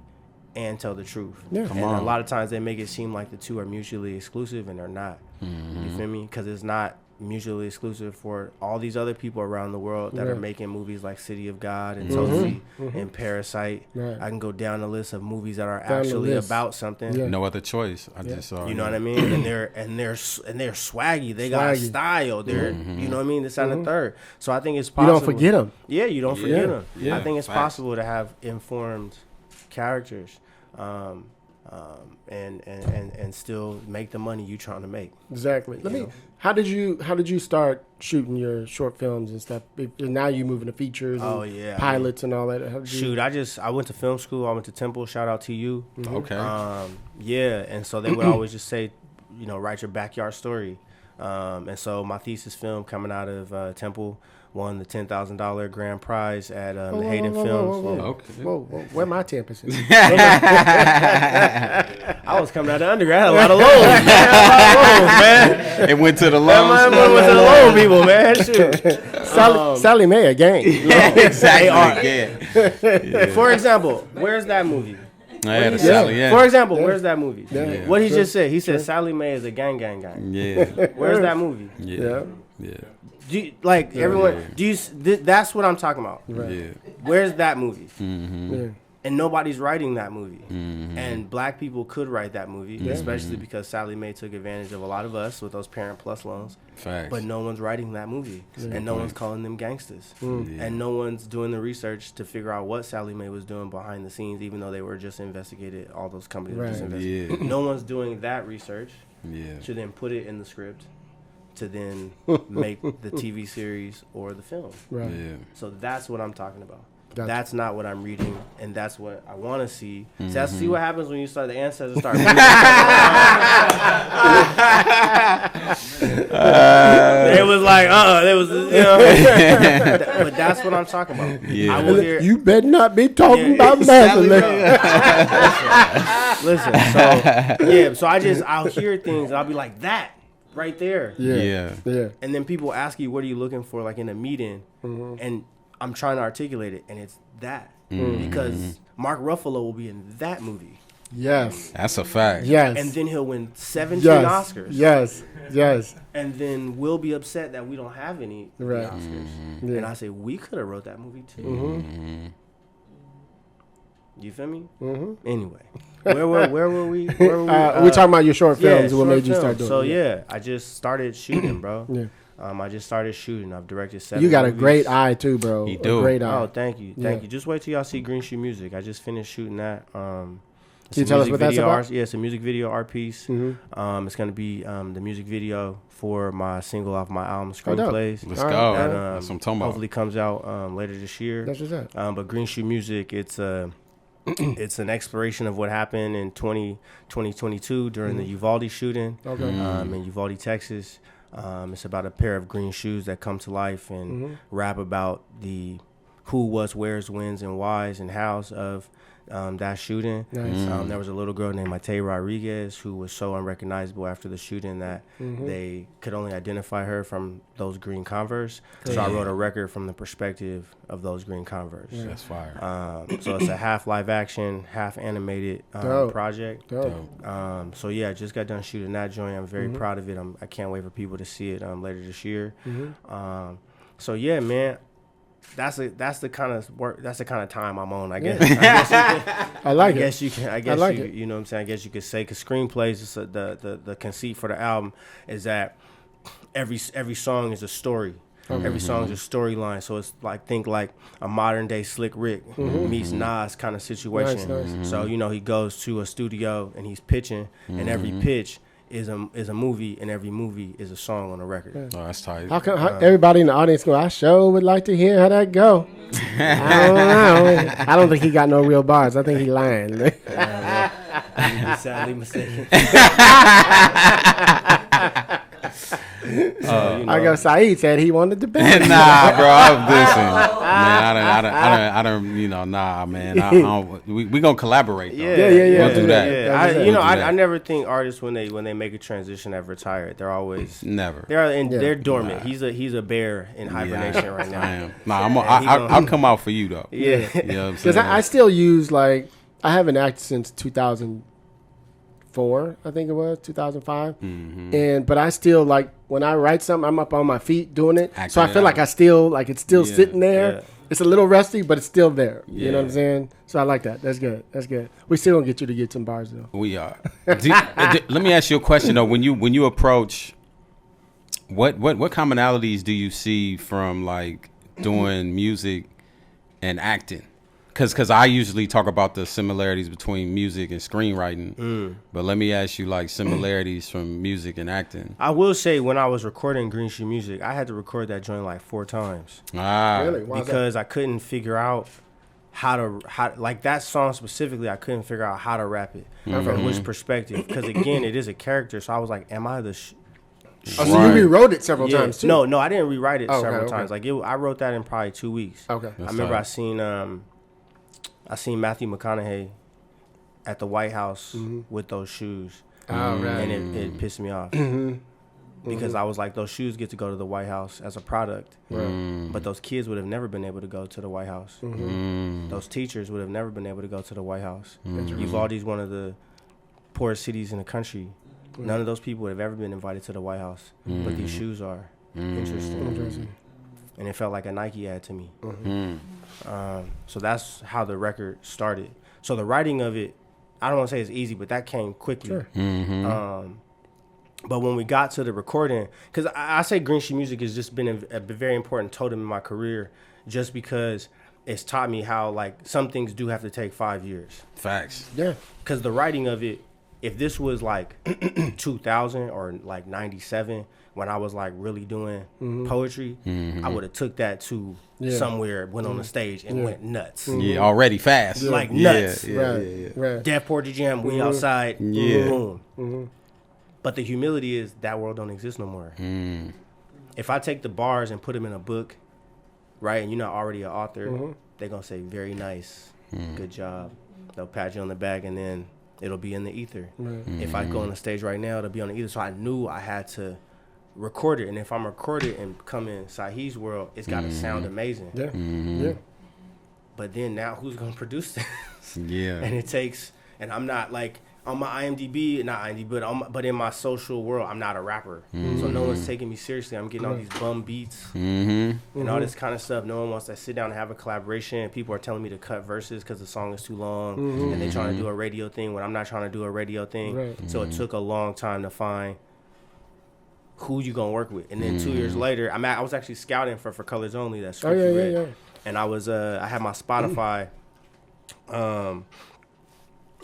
and tell the truth. Yeah. And a lot of times they make it seem like the two are mutually exclusive, and they're not. You feel me? Because it's not mutually exclusive for all these other people around the world that are making movies like City of God and Tootsie and Parasite. Right. I can go down the list of movies that are actually about something. Yeah. No other choice. I just saw. You know what I mean? And they're swaggy. They got style. They're you know what I mean. This and the third. So I think it's possible. You don't forget them. Yeah, you don't forget them. Yeah. I think it's possible to have informed characters. And still make the money you trying to make. Exactly. How did you start shooting your short films and stuff? Now you moving to features and pilots and all that. I went to film school. I went to Temple. Shout out to you. Okay. And so they would always just say, you know, write your backyard story. And so my thesis film coming out of Temple won the $10,000 grand prize at Hayden Films. Whoa, where my 10%? I was coming out of undergrad. I had a lot of loans, man. It went to the loans. It went to the loan people, man. Shoot. Sally Mae again. Exactly. For example, where's that movie? Yeah. For example, where's that movie? Yeah. What he just said. He said Sally Mae is a gang. Yeah. Where's that movie? Yeah. Do you, everyone? Do you? That's what I'm talking about. Right. Yeah. Where's that movie? And nobody's writing that movie. And black people could write that movie, especially because Sally Mae took advantage of a lot of us with those Parent Plus loans. Facts. But no one's writing that movie. And no one's calling them gangsters. And no one's doing the research to figure out what Sally Mae was doing behind the scenes, even though they were just investigated, all those companies were just investigated. No one's doing that research to then put it in the script to then make the TV series or the film. Right. Yeah. So that's what I'm talking about. Gotcha. That's not what I'm reading, and that's what I want to see. So that's see what happens when you start the ancestors start. They was like, they was, but that's what I'm talking about. Yeah. I will hear. You better not be talking about math. Listen, so I'll hear things, and I'll be like, that right there. Yeah. And then people ask you, what are you looking for, like in a meeting, and I'm trying to articulate it, and it's that. Because Mark Ruffalo will be in that movie. Yes. That's a fact. Yes. And then he'll win 17 Oscars. Yes. And then we'll be upset that we don't have any Oscars. Yeah. And I say, we could have wrote that movie too. You feel me? Anyway, where were we? We're talking about your short films and what made you start doing it. So I just started shooting, bro. I just started shooting. I've directed 7 You got movies. a great eye too, bro. You do. A great eye. Oh, thank you. Just wait till y'all see Green Shoe Music. I just finished shooting that. Can you tell us what that's about? Yeah, it's a music video art piece. It's going to be the music video for my single off my album, Screenplays. Let's go. That, That's what I'm talking about. Hopefully comes out later this year. That's what's up. But Green Shoe Music, it's it's an exploration of what happened in 2022 during the Uvalde shooting in Uvalde, Texas. It's about a pair of green shoes that come to life and rap about the who, what's, where's, when's, and why's and how's of that shooting. Nice. There was a little girl named Matei Rodriguez who was so unrecognizable after the shooting that they could only identify her from those green Converse. So I wrote a record from the perspective of those green Converse. That's fire. So it's a half live action, half animated project. Dope. So I just got done shooting that joint. I'm very proud of it. I can't wait for people to see it later this year. So yeah, man. That's the kind of work. That's the kind of time I'm on. I guess. I like it. I guess you can. I guess like you. it. You know what I'm saying. I guess you could say because Screenplays is the conceit for the album is that every song is a story. Every song is a storyline. So it's think like a modern day Slick Rick meets Nas kind of situation. Nice. So he goes to a studio and he's pitching, and every pitch is a movie, and every movie is a song on a record. Oh, that's tight. How come everybody in the audience go, I sure would like to hear how that go. I don't know. I don't think he got no real bars. I think he lying. You'd be sadly mistaken. I go, Saeed said he wanted to bend. Nah, bro. Listen, man. I don't. Nah, man. I don't, we gonna collaborate. Though. Yeah. We'll do that. Yeah. I never think artists when they make a transition have retired. They're always never. They're dormant. Nah. He's a bear in hibernation right now. I am. Nah, I'll come out for you though. Yeah. You know what I'm Because saying? I still use I haven't acted since 2004, I think it was 2005, but I still when I write something, I'm up on my feet doing it, so I feel like I still it's still sitting there. Yeah. It's a little rusty, but it's still there. You know what I'm saying? So I like that. That's good. We still gonna get you to get some bars though. We are. Let me ask you a question though. When you approach, what commonalities do you see from doing music and acting? Because I usually talk about the similarities between music and screenwriting, but let me ask you similarities from music and acting. I will say when I was recording Green Shoe Music, I had to record that joint 4 times. Really? Why because I couldn't figure out how that song specifically. I couldn't figure out how to rap it from which perspective. Because again, it is a character, so I was like, "Am I the?" So you rewrote it several times too? No, I didn't rewrite it several times. I wrote that in probably 2 weeks. Okay, I remember I seen Matthew McConaughey at the White House with those shoes. Oh, right. And it pissed me off. Because I was like, those shoes get to go to the White House as a product. But those kids would have never been able to go to the White House. Those teachers would have never been able to go to the White House. Uvalde's one of the poorest cities in the country. None of those people would have ever been invited to the White House. But these shoes are. Interesting. and it felt like a Nike ad to me. So that's how the record started. So the writing of it, I don't want to say it's easy, but that came quickly. Sure. But when we got to the recording, because I say Green Shoe Music has just been a very important totem in my career, just because it's taught me how, like, some things do have to take 5 years. Facts. Yeah. Because the writing of it, if this was like 2000 or like 97, when I was like really doing poetry, I would have took that to somewhere, went on the stage and went nuts. Yeah, already fast. Like nuts. Right. Deaf Poetry Jam, we outside, boom. But the humility is that world don't exist no more. If I take the bars and put them in a book, right, and you're not already an author, they're going to say, very nice, good job. They'll pat you on the back, and then it'll be in the ether. If I go on the stage right now, it'll be on the ether. So I knew I had to record it. And if I'm recorded and come in Sahih's world, it's got to sound amazing. Yeah. But then now who's going to produce this? Yeah. And it takes, and I'm not like, on my IMDb, not IMDb, but in my social world, I'm not a rapper. So no one's taking me seriously. I'm getting all these bum beats and all this kind of stuff. No one wants to sit down and have a collaboration. People are telling me to cut verses because the song is too long. And they're trying to do a radio thing when I'm not trying to do a radio thing. Right. So it took a long time to find who you going to work with. And then 2 years later, I was actually scouting for Colors Only, that script you read. And I was, I had my Spotify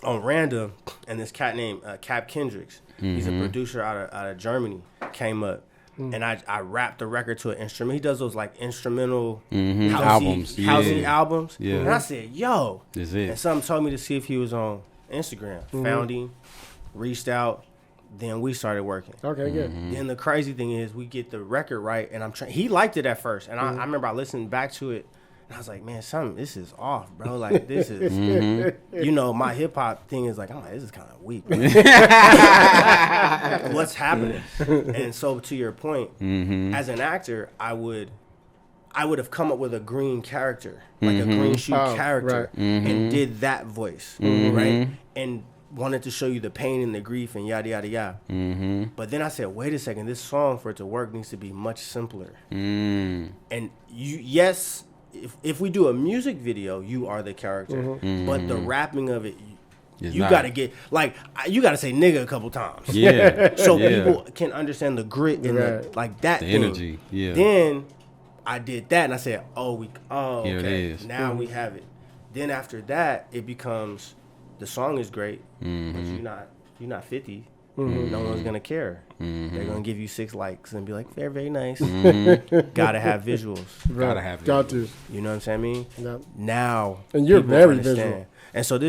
on random, and this cat named Cap Kendricks, he's a producer out of Germany, came up, and I rapped the record to an instrument. He does those like instrumental housey albums. And I said, yo, this it. And something told me to see if he was on Instagram. Found him, reached out, then we started working. Okay, good. Then the crazy thing is we get the record right, and he liked it at first, and I remember I listened back to it. I was like, man, this is off, bro. Like, this is, you know, my hip hop thing is like, I'm like, this is kind of weak. What's happening? And so, to your point, as an actor, I would have come up with a green character, like a green shoe character, and did that voice, right? And wanted to show you the pain and the grief and yada, yada, yada. But then I said, wait a second, this song, for it to work, needs to be much simpler. And if we do a music video, you are the character. But the rapping of it, you got to get, like, you got to say nigga a couple times. So people can understand the grit and the energy. Then I did that and I said, okay, it is. Now we have it. Then after that, it becomes, the song is great, but you're not 50. No one's gonna care. They're gonna give you 6 likes and be like, "Very, very nice." Gotta have visuals. Gotta have visuals. Got to. You know what I'm saying? I mean, now and you're very visual. And so I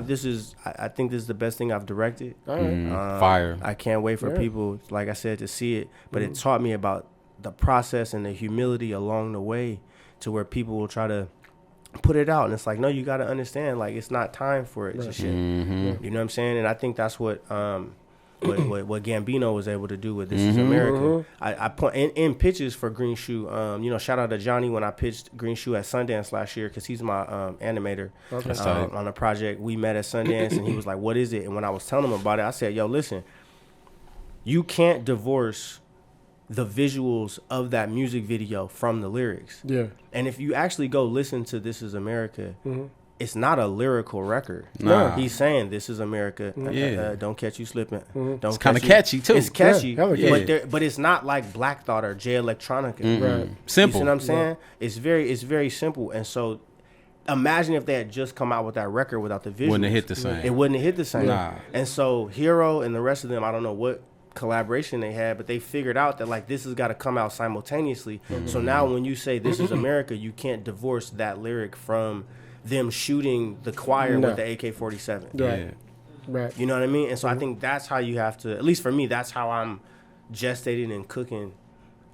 think this is the best thing I've directed. All right. Fire. I can't wait for people, like I said, to see it. But it taught me about the process and the humility along the way, to where people will try to put it out, and it's like, no, you gotta understand, like, it's not time for it. Just shit. You know what I'm saying? And I think that's what Gambino was able to do with This Is America. I point in pitches for Green Shoe. Shout out to Johnny when I pitched Green Shoe at Sundance last year, because he's my animator on a project. We met at Sundance, and he was like, "What is it?" And when I was telling him about it, I said, "Yo, listen, you can't divorce the visuals of that music video from the lyrics. Yeah. And if you actually go listen to This Is America." It's not a lyrical record. Nah. He's saying, "This is America. Don't catch you slipping." It's kind of catchy too. It's catchy, but it's not like Black Thought or J Electronica. Right. Simple. You see what I'm saying? It's very simple. And so, imagine if they had just come out with that record without the visuals. Wouldn't have hit the same. It wouldn't have hit the same. Nah. And so, Hero and the rest of them, I don't know what collaboration they had, but they figured out that, like, this has got to come out simultaneously. So now, when you say "This Is America," you can't divorce that lyric from them shooting the choir with the AK-47. Right. You know what I mean? And so I think that's how you have to, at least for me, that's how I'm gestating and cooking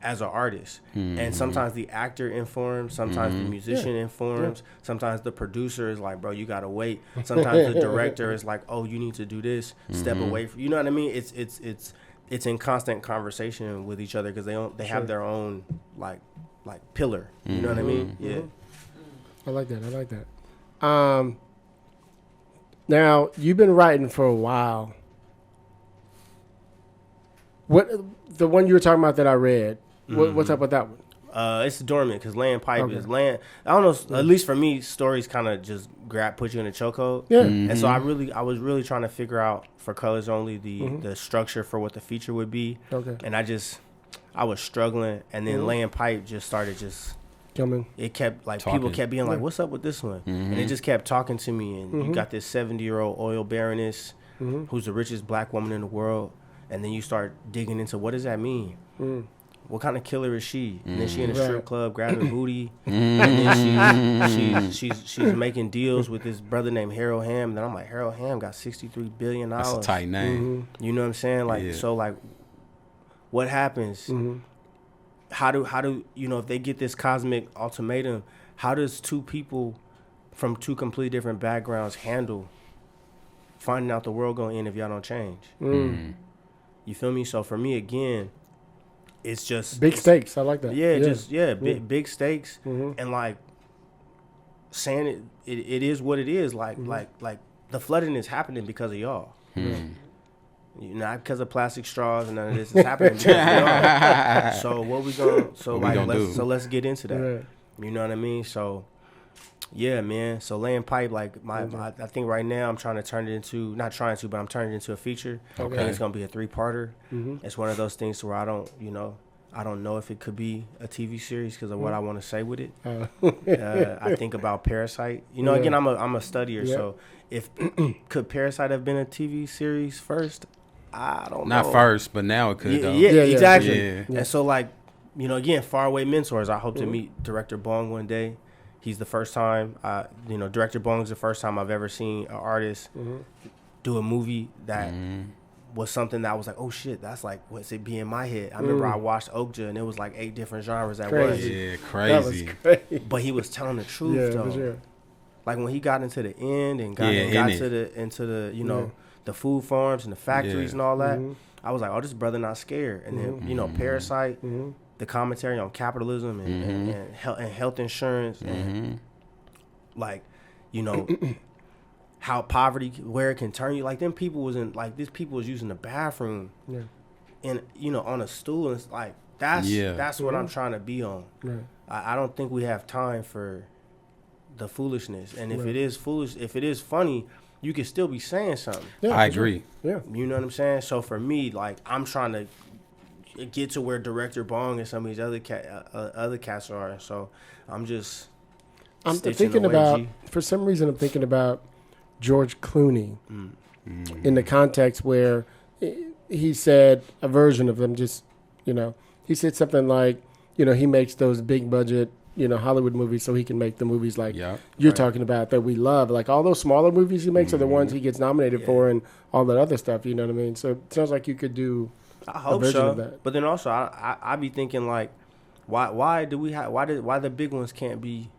as an artist. And sometimes the actor informs, sometimes the musician informs, sometimes the producer is like, "Bro, you gotta wait." Sometimes the director is like, "Oh, you need to do this, step away from," you know what I mean? It's in constant conversation with each other, because they have their own like pillar. You know what I mean? Yeah. I like that. Now, you've been writing for a while. What the one you were talking about that I read? What's up with that one? It's dormant because laying pipe is laying. I don't know. At least for me, stories kind of just put you in a chokehold. Yeah. And so I was really trying to figure out for Colors Only the structure for what the feature would be. Okay. And I was struggling, and then laying pipe just started coming. It kept like Talking. people kept being like, "What's up with this one?" And it just kept talking to me. And you got this 70-year-old oil baroness who's the richest black woman in the world, and then you start digging into what does that mean. What kind of killer is she? And then she in a strip club grabbing booty. And then she's making deals with this brother named Harold Hamm. And then I'm like, Harold Hamm got $63 billion. That's a tight name. You know what I'm saying? Like, so like, what happens? How do if they get this cosmic ultimatum, how does two people from two completely different backgrounds handle finding out the world gonna end if y'all don't change? You feel me? So for me, again, it's just big stakes. I like that. Big stakes, and like saying it is what it is. Like the flooding is happening because of y'all. Not because of plastic straws and none of this is happening because of y'all. So what we gonna? Let's get into that. Right. You know what I mean? So yeah, man. So laying pipe, like I think right now I'm trying to turn it into but I'm turning it into a feature. Okay. And it's gonna be a 3-parter. It's one of those things where I don't know if it could be a TV series because of what I want to say with it. I think about Parasite. Again, I'm a studier, so could Parasite have been a TV series first? I don't know. Not first, but now it could though. Yeah, exactly. Yeah. And so like, again, faraway mentors. I hope to meet Director Bong one day. He's the first time, Director Bong is the first time I've ever seen an artist do a movie that was something that I was like, oh shit, that's like, what's it be in my head? I remember I watched Okja and it was like 8 different genres at once. Yeah, crazy. That was crazy. But he was telling the truth though. For sure. Like when he got into the end and got into the the food farms and the factories and all that, I was like, oh, this brother not scared. And then Parasite, the commentary on capitalism and health insurance and like, how poverty, where it can turn you. Like them people was these people was using the bathroom and on a stool, and it's like that's what I'm trying to be on. Right. I don't think we have time for the foolishness. And if it is foolish, if it is funny, you can still be saying something. Yeah, I agree. Sure. Yeah. You know what I'm saying? So for me, like, I'm trying to get to where Director Bong and some of these other cats are. So I'm thinking away, about, G. for some reason, I'm thinking about George Clooney in the context where he said a version of them, he said something like, he makes those big budget, Hollywood movies so he can make the movies like you're talking about that we love. Like all those smaller movies he makes are the ones he gets nominated for and all that other stuff, you know what I mean? So it sounds like you could do I hope a version so. of that. But then also I be thinking like, why the big ones can't be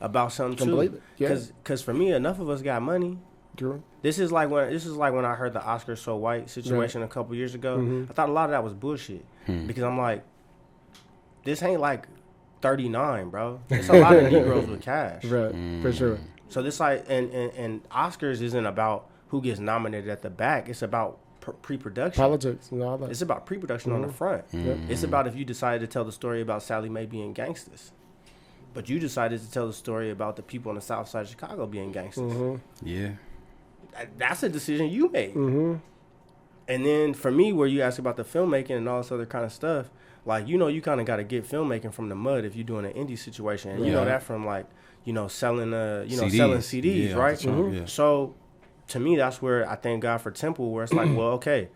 about something Completely. too? Yeah. Because for me, enough of us got money. True. This is like when I heard the Oscar So White situation a couple years ago. I thought a lot of that was bullshit because I'm like, this ain't like 39, bro. It's a lot of Negroes with cash. Right, for sure. So this like and Oscars isn't about who gets nominated at the back. It's about pre-production. Politics and all that. It's about pre-production on the front. It's about if you decided to tell the story about Sally Mae being gangsters, but you decided to tell the story about the people on the south side of Chicago being gangsters. Yeah. That's a decision you made. And then for me, where you ask about the filmmaking and all this other kind of stuff, like, you kind of got to get filmmaking from the mud if you're doing an indie situation. And you know that from like, selling, CDs. selling CDs, right? Yeah. So to me, that's where I thank God for Temple, where it's like, well, okay,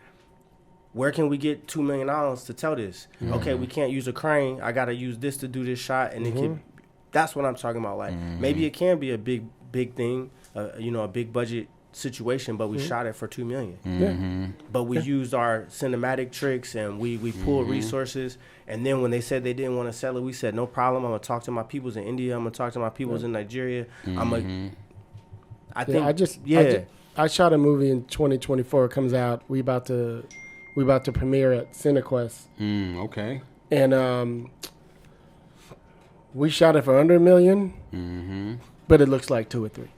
where can we get $2 million to tell this? Okay, we can't use a crane. I got to use this to do this shot. And it can, that's what I'm talking about. Like, maybe it can be a big thing, a big budget situation, but we shot it for $2 million. But we used our cinematic tricks and we pulled resources. And then when they said they didn't want to sell it, we said no problem. I'm gonna talk to my peoples in India. I'm gonna talk to my peoples in Nigeria. I shot a movie in 2024. It comes out. We about to premiere at CineQuest. Okay. And we shot it for under $1 million, but it looks like 2 or 3.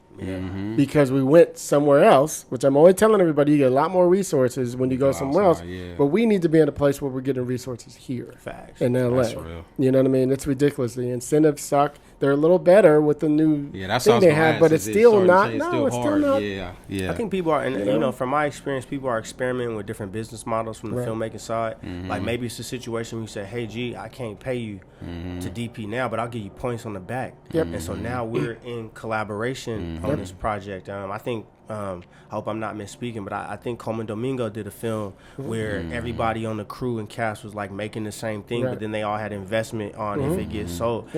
because we went somewhere else, which I'm always telling everybody, you get a lot more resources when you go somewhere else. But we need to be in a place where we're getting resources here. Facts. In LA. That's real. You know what I mean? It's ridiculous. The incentives suck. They're a little better with the new thing they have, but it's still not. No, it's still not. Yeah. I think people are, and you know, from my experience, people are experimenting with different business models from the filmmaking side. Like maybe it's a situation where you say, "Hey, G, I can't pay you to DP now, but I'll give you points on the back." And so now we're in collaboration on this project. I think. I hope I'm not misspeaking, but I think Coleman Domingo did a film where everybody on the crew and cast was like making the same thing, but then they all had investment on if it gets sold.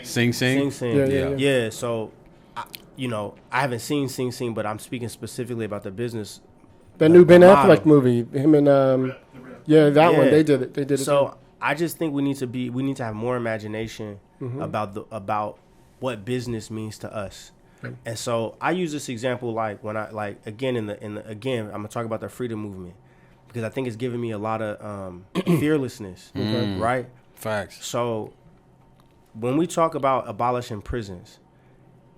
Sing Sing. Yeah. So, you know, I haven't seen Sing Sing, but I'm speaking specifically about the business. The new Ben Affleck movie, him and one. They did it. They did it. So I just think we need to have more imagination about what business means to us. And so I use this example like when I again I'm gonna talk about the freedom movement because I think it's giving me a lot of fearlessness, right? Facts. So when we talk about abolishing prisons,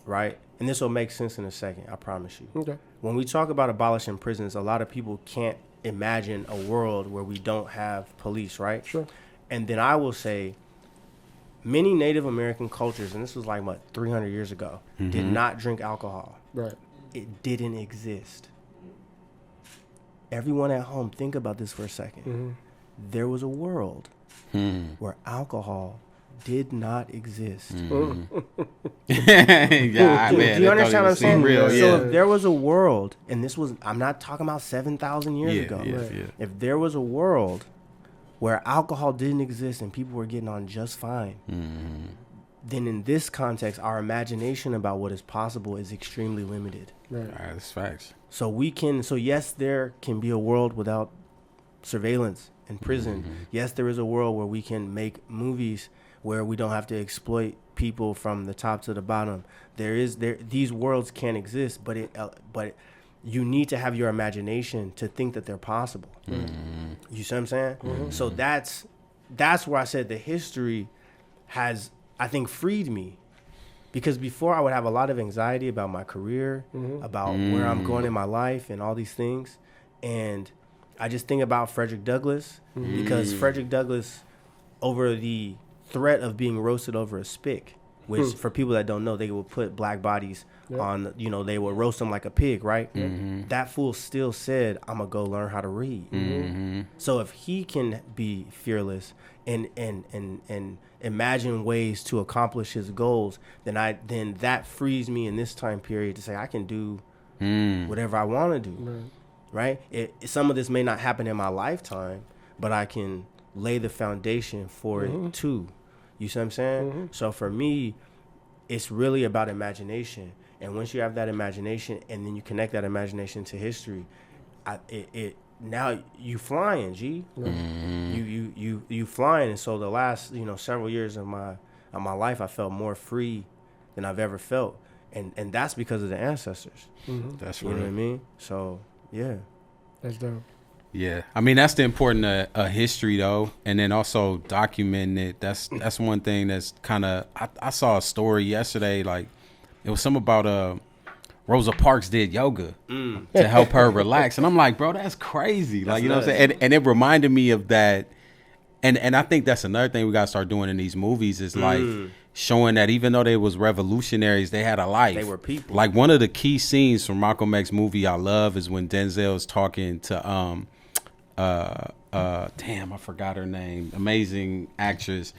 right? And this will make sense in a second, I promise you. Okay. When we talk about abolishing prisons, a lot of people can't imagine a world where we don't have police, right? Sure. And then I will say many Native American cultures, and this was like, 300 years ago, did not drink alcohol. Right. It didn't exist. Everyone at home, think about this for a second. There was a world where alcohol did not exist. Man, Do you understand what I'm saying? Real, So if there was a world, and this was, I'm not talking about 7,000 years ago. If there was a world where alcohol didn't exist and people were getting on just fine, then in this context, our imagination about what is possible is extremely limited. Right. That's facts. So yes, there can be a world without surveillance and prison. Yes, there is a world where we can make movies where we don't have to exploit people from the top to the bottom. These worlds can exist, but you need to have your imagination to think that they're possible. You see what I'm saying? So that's where I said the history has, I think, freed me. Because before I would have a lot of anxiety about my career, about where I'm going in my life and all these things. And I just think about Frederick Douglass, because Frederick Douglass, over the threat of being roasted over a spick, which for people that don't know, they would put black bodies on, they would roast them like a pig, right? That fool still said, I'm going to go learn how to read. So if he can be fearless and imagine ways to accomplish his goals, then that frees me in this time period to say I can do whatever I want to do, right? Some of this may not happen in my lifetime, but I can lay the foundation for it too. You see what I'm saying? So for me, it's really about imagination. And once you have that imagination and then you connect that imagination to history, now you flying, G. You flying. And so the last, several years of my life, I felt more free than I've ever felt. And that's because of the ancestors. That's real. You know what I mean? So, yeah. That's dope. Yeah, I mean that's the important history though, and then also documenting it. That's one thing that's kind of. I saw a story yesterday, like it was something about Rosa Parks did yoga to help her relax, and I'm like, bro, that's crazy. Like, you know what I'm saying? And it reminded me of that, and I think that's another thing we gotta start doing in these movies is like showing that even though they was revolutionaries, they had a life. They were people. Like one of the key scenes from Malcolm X movie I love is when Denzel's talking to damn, I forgot her name. Amazing actress.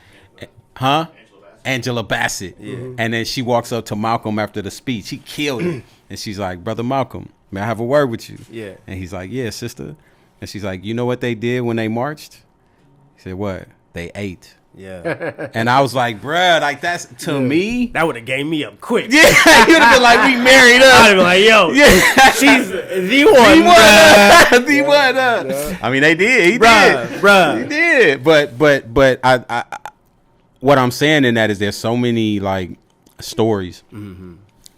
Angela Bassett. Yeah. And then she walks up to Malcolm after the speech. He killed it. And she's like, Brother Malcolm, may I have a word with you? Yeah. And he's like, yeah, sister. And she's like, you know what they did when they marched? He said, what? They ate. Yeah. And I was like, bruh, like that's to me. That would have gave me up quick. Yeah. You'd have been like, we married up. I'd have been like, yo, she's the one. The one. Yeah. I mean, they did. He did. Bruh. He did. But I what I'm saying in that is there's so many like stories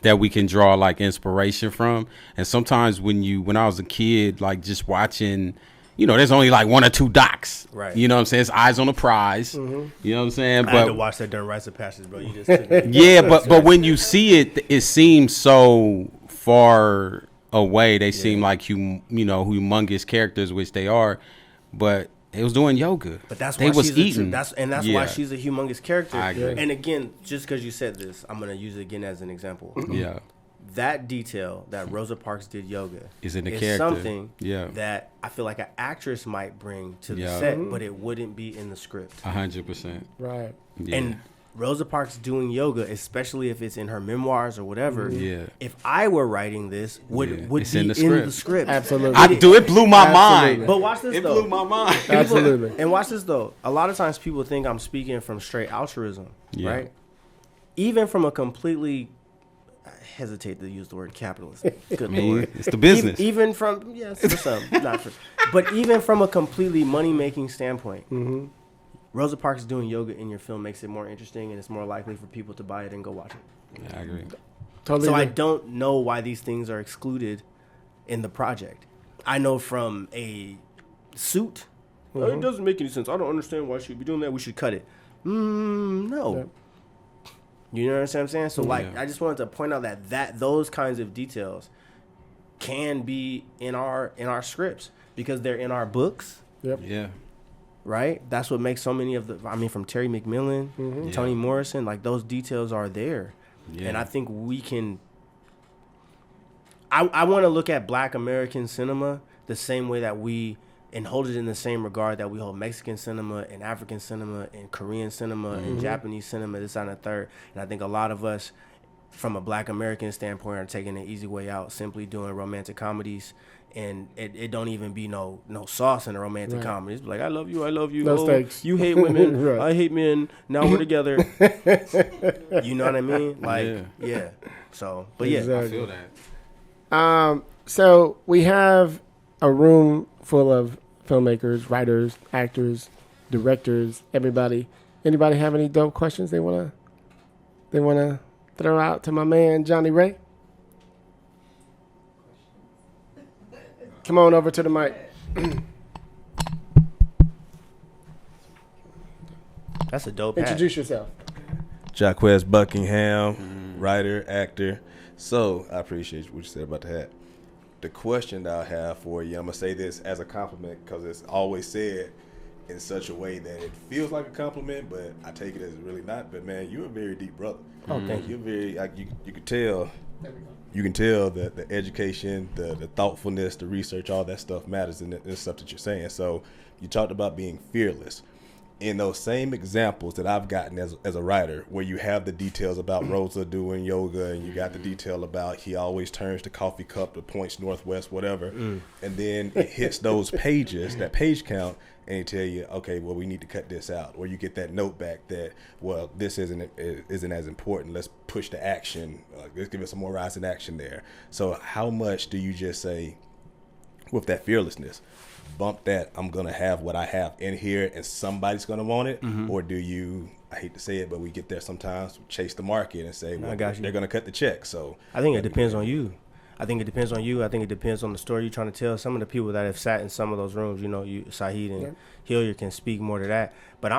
that we can draw like inspiration from. And sometimes when I was a kid, like just watching, there's only like 1 or 2 docs. Right. You know what I'm saying? It's eyes on the prize. You know what I'm saying? I had to watch that during Rites of Passage, bro. You just took it. Yeah, but when you see it, it seems so far away. They seem like humongous characters, which they are, but they was doing yoga. But that's they why was she's eating. that's why she's a humongous character. I agree. And again, just because you said this, I'm gonna use it again as an example. Yeah. That detail that Rosa Parks did yoga Is in the character. something Yeah. that I feel like an actress might bring to the Yeah. set, but it wouldn't be in the script. 100%. Right. Yeah. And Rosa Parks doing yoga, especially if it's in her memoirs or whatever. Yeah. If I were writing this, would It's be in the script. Absolutely. It blew my mind. But watch this It though. blew my mind. Absolutely. And watch this though. A lot of times people think I'm speaking from straight altruism, Yeah. right? Even from a completely, I hesitate to use the word capitalist. Good lord. It's the business. Even from for some, not for, but even from a completely money making standpoint, Rosa Parks doing yoga in your film makes it more interesting, and it's more likely for people to buy it and go watch it. I agree. Totally. So I agree. don't know why these things are excluded in the project. I know from a suit, it doesn't make any sense. I don't understand why she'd be doing that. We should cut it. No. Yeah. You know what I'm saying? So like, Yeah. I just wanted to point out that those kinds of details can be in our scripts because they're in our books. Yep. Yeah. Right? That's what makes so many of from Terry McMillan, Toni Morrison, like those details are there. Yeah. And I think we can, I want to look at Black American cinema the same way that and hold it in the same regard that we hold Mexican cinema and African cinema and Korean cinema and Japanese cinema, this and the third. And I think a lot of us, from a Black American standpoint, are taking an easy way out, simply doing romantic comedies. And it don't even be no sauce in a romantic comedy. It's like, I love you. No stakes. You hate women. Right. I hate men. Now we're together. You know what I mean? Like, yeah. So, but yeah. Exactly. I feel that. So we have a room full of filmmakers, writers, actors, directors, everybody. Anybody have any dope questions they wanna throw out to my man Johnny Ray? Come on over to the mic. That's a dope hat. Introduce yourself. Jaquez Buckingham, writer, actor. So I appreciate what you said about the hat. The question that I have for you, I'm gonna say this as a compliment because it's always said in such a way that it feels like a compliment, but I take it as really not. But man, you're a very deep brother. Oh, thank you. You're very you can tell. You can tell that the education, the thoughtfulness, the research, all that stuff matters in the stuff that you're saying. So you talked about being fearless. In those same examples that I've gotten as a writer, where you have the details about Rosa doing yoga and you got the detail about he always turns the coffee cup to points northwest, whatever, and then it hits those pages, that page count, and they tell you, okay, well, we need to cut this out. Or you get that note back that, well, this isn't as important. Let's push the action. Let's give it some more rise in action there. So how much do you just say, with that fearlessness, bump that, I'm going to have what I have in here and somebody's going to want it? Or do you, I hate to say it, but we get there sometimes, chase the market and say, well, they're going to cut the check. So I think it depends on you. I think it depends on you. I think it depends on the story you're trying to tell. Some of the people that have sat in some of those rooms, you know, Saheed and Hilliard can speak more to that. But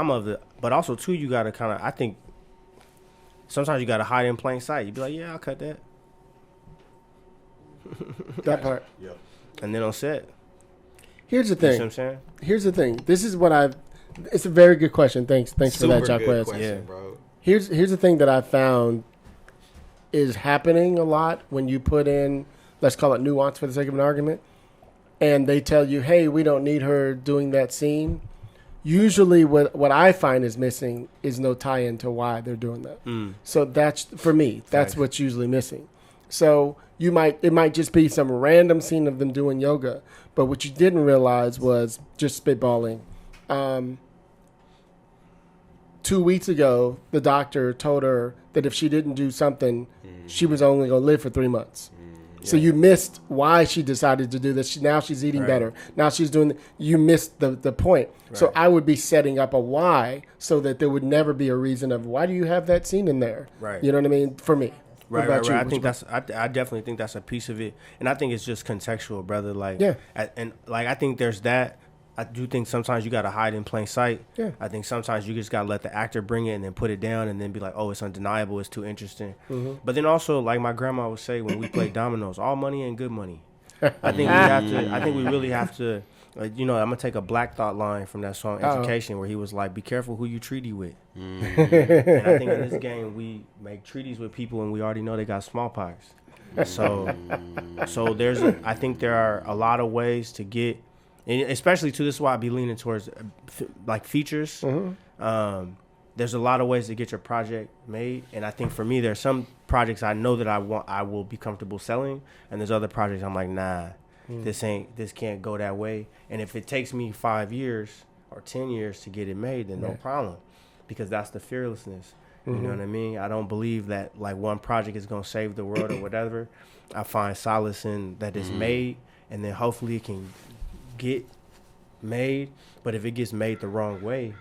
but also too, you got to kind of, I think sometimes you got to hide in plain sight. You be like, yeah, I'll cut that. That part. yeah. And then on set. Here's the You see what thing. I'm saying? Here's the thing. This is what it's a very good question. Thanks for that, Super good Jaquez. question, Yeah. bro. Here's the thing that I found is happening a lot when you put in, let's call it nuance for the sake of an argument, and they tell you, hey, we don't need her doing that scene. Usually what I find is missing is no tie-in to why they're doing that. So that's, for me, that's what's usually missing. So it might just be some random scene of them doing yoga, but what you didn't realize was, just spitballing, 2 weeks ago, the doctor told her that if she didn't do something, she was only going to live for 3 months. So you missed why she decided to do this. Now she's eating better. Now she's doing. You missed the point. Right. So I would be setting up a why so that there would never be a reason of why do you have that scene in there. Right. You know what I mean? For me. Right. I think I definitely think that's a piece of it, and I think it's just contextual, brother. Like, yeah. I think there's that, I do think sometimes you got to hide in plain sight. Yeah. I think sometimes you just got to let the actor bring it and then put it down and then be like, oh, it's undeniable. It's too interesting. Mm-hmm. But then also, like my grandma would say when we play dominoes, all money ain't good money. I think we really have to, I'm going to take a Black Thought line from that song Education where he was like, be careful who you treaty with. And I think in this game, we make treaties with people and we already know they got smallpox. So I think there are a lot of ways to get, and especially this is why I be leaning towards like features. Mm-hmm. There's a lot of ways to get your project made, and I think for me, there's some projects I know that I will be comfortable selling, and there's other projects I'm like, nah, this can't go that way. And if it takes me 5 years or 10 years to get it made, then no problem, because that's the fearlessness. You know what I mean? I don't believe that like one project is gonna save the world or whatever. I find solace in that it's made, and then hopefully it can get made. But if it gets made the wrong way,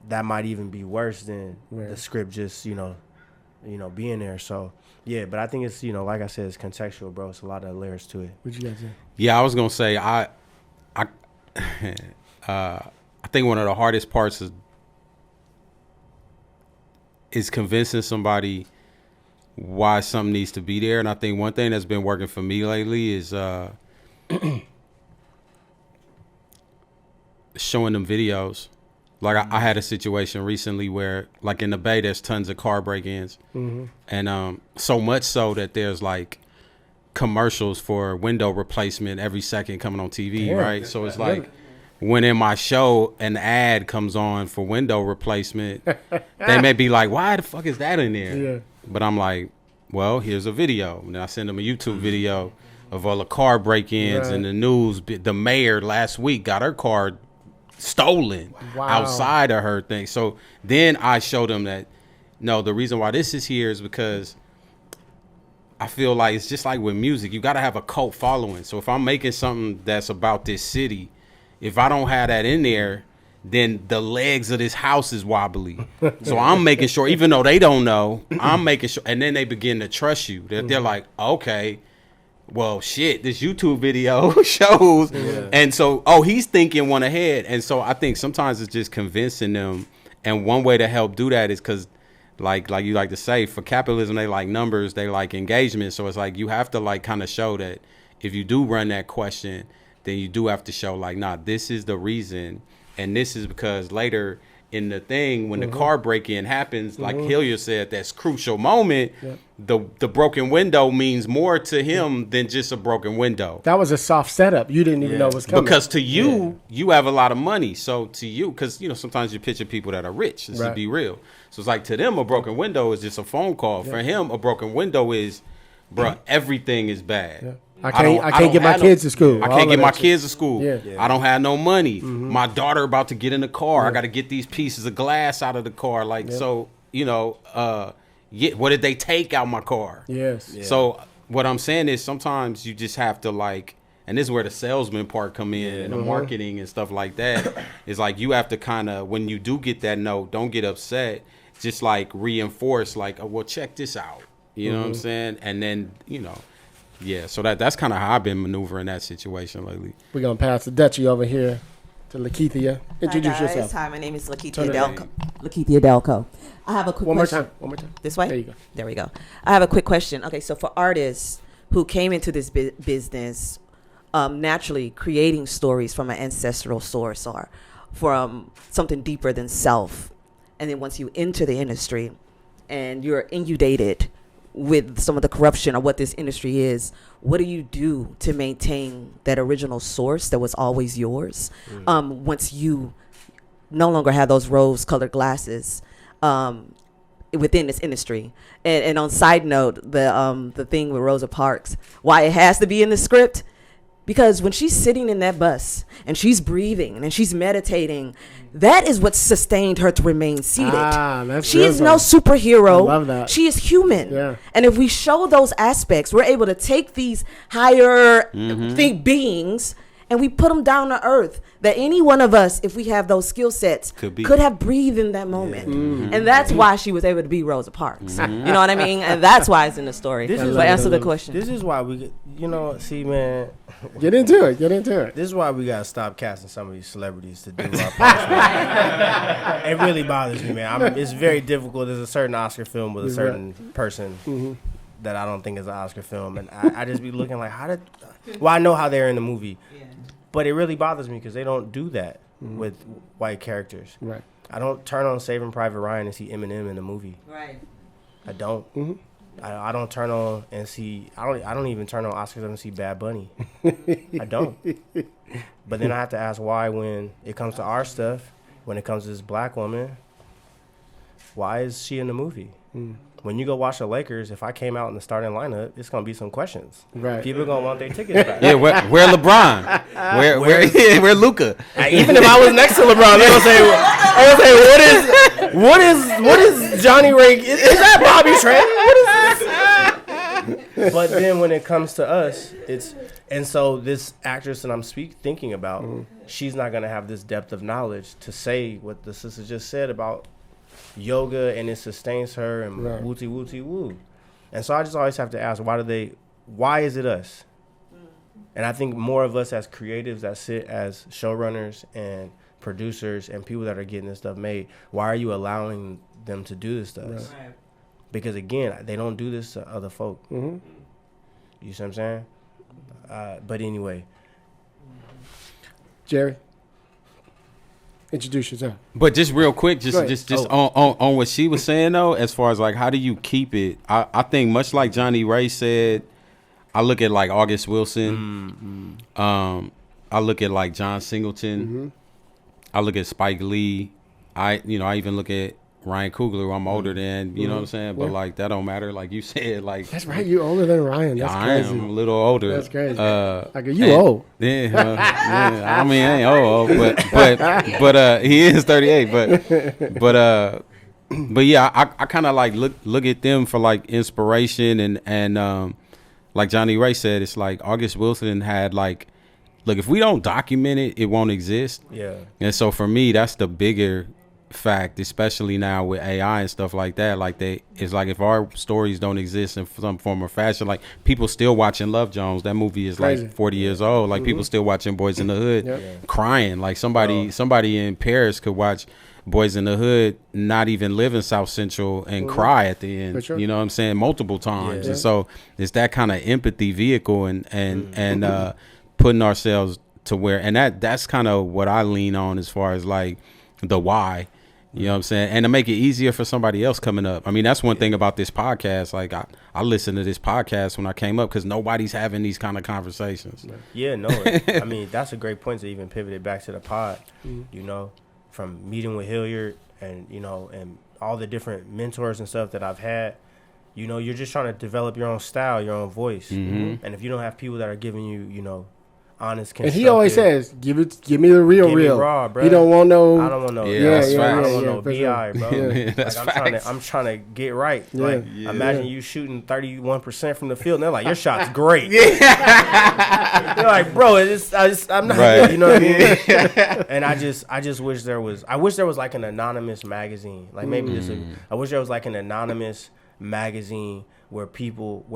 that might even be worse than the script just being there. So yeah, but I think it's like I said, it's contextual, bro. It's a lot of layers to it. What you guys say? Yeah, I was gonna say I think one of the hardest parts is convincing somebody why something needs to be there. And I think one thing that's been working for me lately is showing them videos. Like I had a situation recently where like in the Bay, there's tons of car break-ins. Mm-hmm. And so much so that there's like commercials for window replacement every second coming on TV, right? So it's like when in my show an ad comes on for window replacement, they may be like, why the fuck is that in there? Yeah. But I'm like, well, here's a video. And then I send them a YouTube video of all the car break-ins and the news. The mayor last week got her car stolen outside of her thing. So then I show them that, no, the reason why this is here is because I feel like it's just like with music. You got to have a cult following. So if I'm making something that's about this city, if I don't have that in there, then the legs of this house is wobbly. So I'm making sure, even though they don't know, I'm making sure. And then they begin to trust you. They're like, okay, well, shit, this YouTube video shows. Yeah. And so, he's thinking one ahead. And so I think sometimes it's just convincing them. And one way to help do that is because, like you like to say, for capitalism, they like numbers, they like engagement. So it's like you have to like kind of show that if you do run that question, then you do have to show like, nah, this is the reason. And this is because later in the thing, when the car break-in happens, like Hilliard said, that's crucial moment, the broken window means more to him than just a broken window. That was a soft setup. You didn't even know was coming. Because to you, you have a lot of money. So to you, because, sometimes you picture people that are rich. This would be real. So it's like to them, a broken window is just a phone call. For him, a broken window is, bruh, everything is bad. Yeah. I can't get my kids to school. I can't get my kids to school. I don't have no money. My daughter about to get in the car. I got to get these pieces of glass out of the car. Like, so, what did they take out my car? Yes. Yeah. So what I'm saying is sometimes you just have to like, and this is where the salesman part come in and the marketing and stuff like that. Is like you have to kind of, when you do get that note, don't get upset. Just like reinforce like, oh, well, check this out. You know what I'm saying? And then, yeah, so that's kind of how I've been maneuvering that situation lately. We're going to pass the Dutchie over here to Lakeithia. Introduce yourself. Hi, my name is Lakeithia Delco. Lakeithia Delco. I have a quick question. One more time. This way? There you go. There we go. I have a quick question. Okay, so for artists who came into this business naturally creating stories from an ancestral source or from something deeper than self, and then once you enter the industry and you're inundated with some of the corruption or what this industry is, what do you do to maintain that original source that was always yours once you no longer have those rose-colored glasses within this industry? And on side note, the thing with Rosa Parks, why it has to be in the script, because when she's sitting in that bus and she's breathing and she's meditating, that is what sustained her to remain seated. She is no superhero. I love that. She is human. Yeah. And if we show those aspects, we're able to take these higher beings and we put them down to earth. That any one of us, if we have those skill sets, could have breathed in that moment. And that's why she was able to be Rosa Parks. You know what I mean? And that's why it's in the story. But answer the question. This is why we, see, man. Get into it. This is why we gotta stop casting some of these celebrities to do our parts. It really bothers me, man. It's very difficult. There's a certain Oscar film with a certain person that I don't think is an Oscar film, and I just be looking like, I know how they're in the movie, but it really bothers me because they don't do that with white characters. Right. I don't turn on Saving Private Ryan and see Eminem in the movie. Right. I don't. I don't turn on and see. I don't even turn on Oscars and see Bad Bunny. I don't. But then I have to ask why when it comes to our stuff, when it comes to this black woman, why is she in the movie? When you go watch the Lakers, if I came out in the starting lineup, it's gonna be some questions. Right. People are gonna want their tickets back. Yeah, where LeBron? Where Luka? Even if I was next to LeBron, they gonna say, what is Johnny Ray? Is that Bobby Trey? What is this? But then when it comes to us, and so this actress that I'm thinking about, she's not gonna have this depth of knowledge to say what the sister just said about yoga, and it sustains her and wooty woo. And so I just always have to ask, why is it us? And I think more of us as creatives that sit as showrunners and producers and people that are getting this stuff made, why are you allowing them to do this stuff? Right. Because again, they don't do this to other folk. You see what I'm saying? But anyway. Jerry? Introduce yourself. But just real quick, just on what she was saying though, as far as like how do you keep it? I think much like Johnny Ray said, I look at like August Wilson. I look at like John Singleton. I look at Spike Lee. I even look at Ryan Coogler, who I'm older than, you know what I'm saying? But like that don't matter. Like you said, like that's right, you older than Ryan. That's crazy. I am a little older. That's crazy. Like you old. Yeah, I mean I ain't old, but he is 38. But yeah, I kind of like look at them for like inspiration and like Johnny Ray said, it's like August Wilson had like, look, if we don't document it, it won't exist. Yeah. And so for me, that's the bigger fact, especially now with AI and stuff like that. Like it's like if our stories don't exist in some form or fashion, like people still watching Love Jones. That movie is crazy. Like 40 years old. Like people still watching Boys in the Hood, crying. Like somebody in Paris could watch Boys in the Hood, not even live in South Central, and cry at the end. Sure. You know what I'm saying? Multiple times. And so it's that kind of empathy vehicle and putting ourselves to where, and that's kind of what I lean on as far as like the why. You know what I'm saying? And to make it easier for somebody else coming up. I mean, that's one thing about this podcast. Like, I listened to this podcast when I came up because nobody's having these kind of conversations. Yeah, no. I mean, that's a great point to even pivot it back to the pod, you know, from meeting with Hilliard and, you know, and all the different mentors and stuff that I've had. You know, you're just trying to develop your own style, your own voice. And if you don't have people that are giving you, you know, honest, constructive. And he always says, "Give me the real, give real." Me raw, bro. He don't want no. I don't want no. I don't want no bi, bro. That's like, I'm trying to get right. Like, imagine you shooting 31% from the field, and they're like, "Your shot's great." You're like, "Bro, I'm not." Right. You know what I mean? And I just wish there was. I wish there was like an anonymous magazine. Like maybe I wish there was like an anonymous magazine where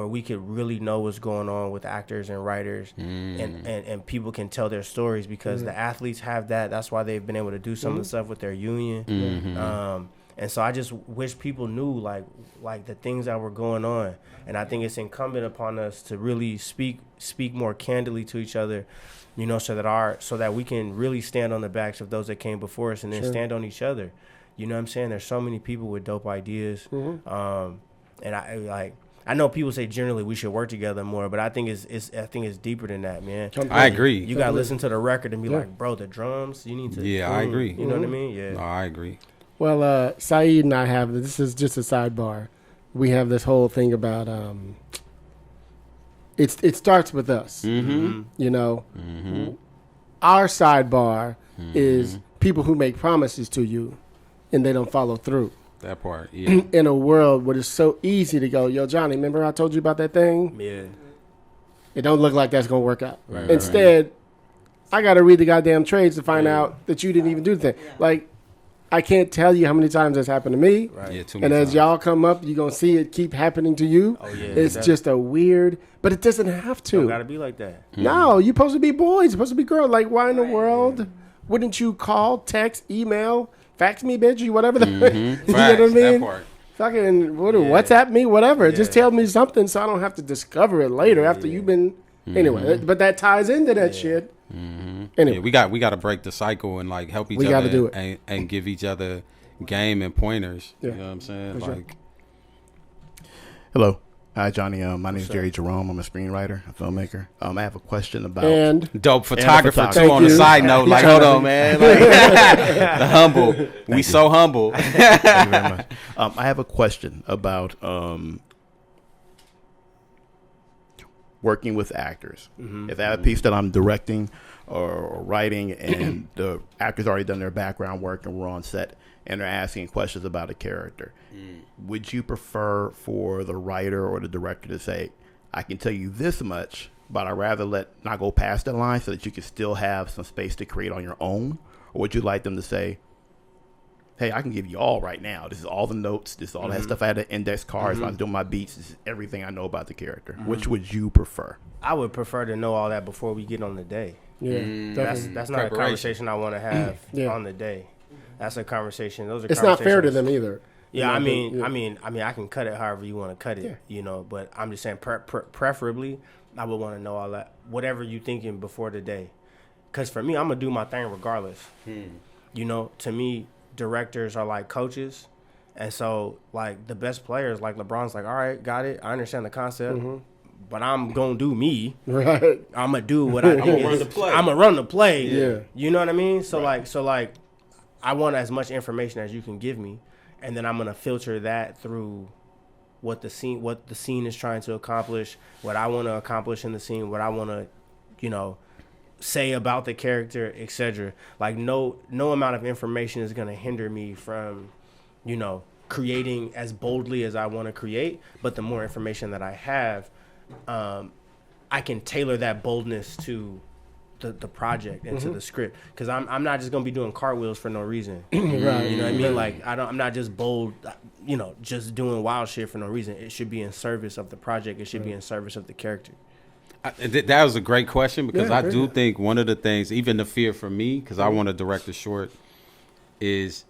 we could really know what's going on with actors and writers and people can tell their stories because the athletes have that. That's why they've been able to do some of the stuff with their union. And so I just wish people knew like the things that were going on. And I think it's incumbent upon us to really speak more candidly to each other, you know, so that we can really stand on the backs of those that came before us and then stand on each other. You know what I'm saying? There's so many people with dope ideas. And I know people say generally we should work together more, but I think it's deeper than that, man. I agree. You gotta listen to the record and be like, bro, the drums, you need to. Yeah, I agree. You know what I mean? Yeah. No, I agree. Well, Saeed and I have, this is just a sidebar. We have this whole thing about it starts with us. You know, our sidebar is people who make promises to you and they don't follow through. That part, yeah. In a world where it's so easy to go, yo, Johnny, remember I told you about that thing? Yeah. It don't look like that's going to work out. Right, Instead, I got to read the goddamn trades to find out that you didn't even do the thing. Like, I can't tell you how many times that's happened to me. Right. Yeah, too many And as times. y'all come up, you're going to see it keep happening to you. Oh, yeah. It's just a weird, but it doesn't have to. Don't gotta be like that. No, you're supposed to be boys. You're supposed to be girls. Like, why in the world wouldn't you call, text, email, fax me, bitch, or whatever? You know what I Facts, mean? that part. Fucking WhatsApp me, whatever. Just tell me something so I don't have to discover it later after you've been. Anyway, but that ties into that shit. Anyway, Yeah, we got to break the cycle and like help each We other gotta do it. and give each other game and pointers. Yeah. You know what I'm saying? For sure. Like, Hello. Hi, Johnny. My name is Jerry Jerome. I'm a screenwriter, a filmmaker. I have a question about... and dope photographer photographer. too. On Thank the you. side note, like, hold on, man. Like, the humble. We so humble. Thank you very much. I have a question about working with actors. If I have a piece that I'm directing or writing and the actor's already done their background work and we're on set and they're asking questions about a character, would you prefer for the writer or the director to say, I can tell you this much, but I'd rather not go past that line so that you can still have some space to create on your own? Or would you like them to say, hey, I can give you all right now. This is all the notes. This is all that stuff I had to index cards when I was doing my beats. This is everything I know about the character. Which would you prefer? I would prefer to know all that before we get on the day. yeah, definitely. That's not a Preparation. conversation I want to have Yeah. on the day. That's a conversation. Those are It's not fair to conversations- them either. Yeah, I mean, Yeah. I can cut it however you want to cut it, you know. But I'm just saying, preferably, I would want to know all that, whatever you thinking before the day, because for me, I'm gonna do my thing regardless. You know, to me, directors are like coaches, and so like the best players, like LeBron's, like, all right, got it, I understand the concept, but I'm gonna do me. Right. I'm gonna do what I'm gonna run the play. I'm gonna run the play. Yeah. You know what I mean? So like, I want as much information as you can give me, and then I'm gonna filter that through what the scene is trying to accomplish, what I want to accomplish in the scene, what I want to, you know, say about the character, etc. Like no amount of information is gonna hinder me from, you know, creating as boldly as I want to create. But the more information that I have, I can tailor that boldness to the project and to the script, because I'm not just gonna be doing cartwheels for no reason. Right. You know what I mean? Like I'm not just bold, you know, just doing wild shit for no reason. It should be in service of the project. It should be in service of the character. That was a great question because Yeah, I very do good. think one of the things, even the fear for me, because I want to direct a short, is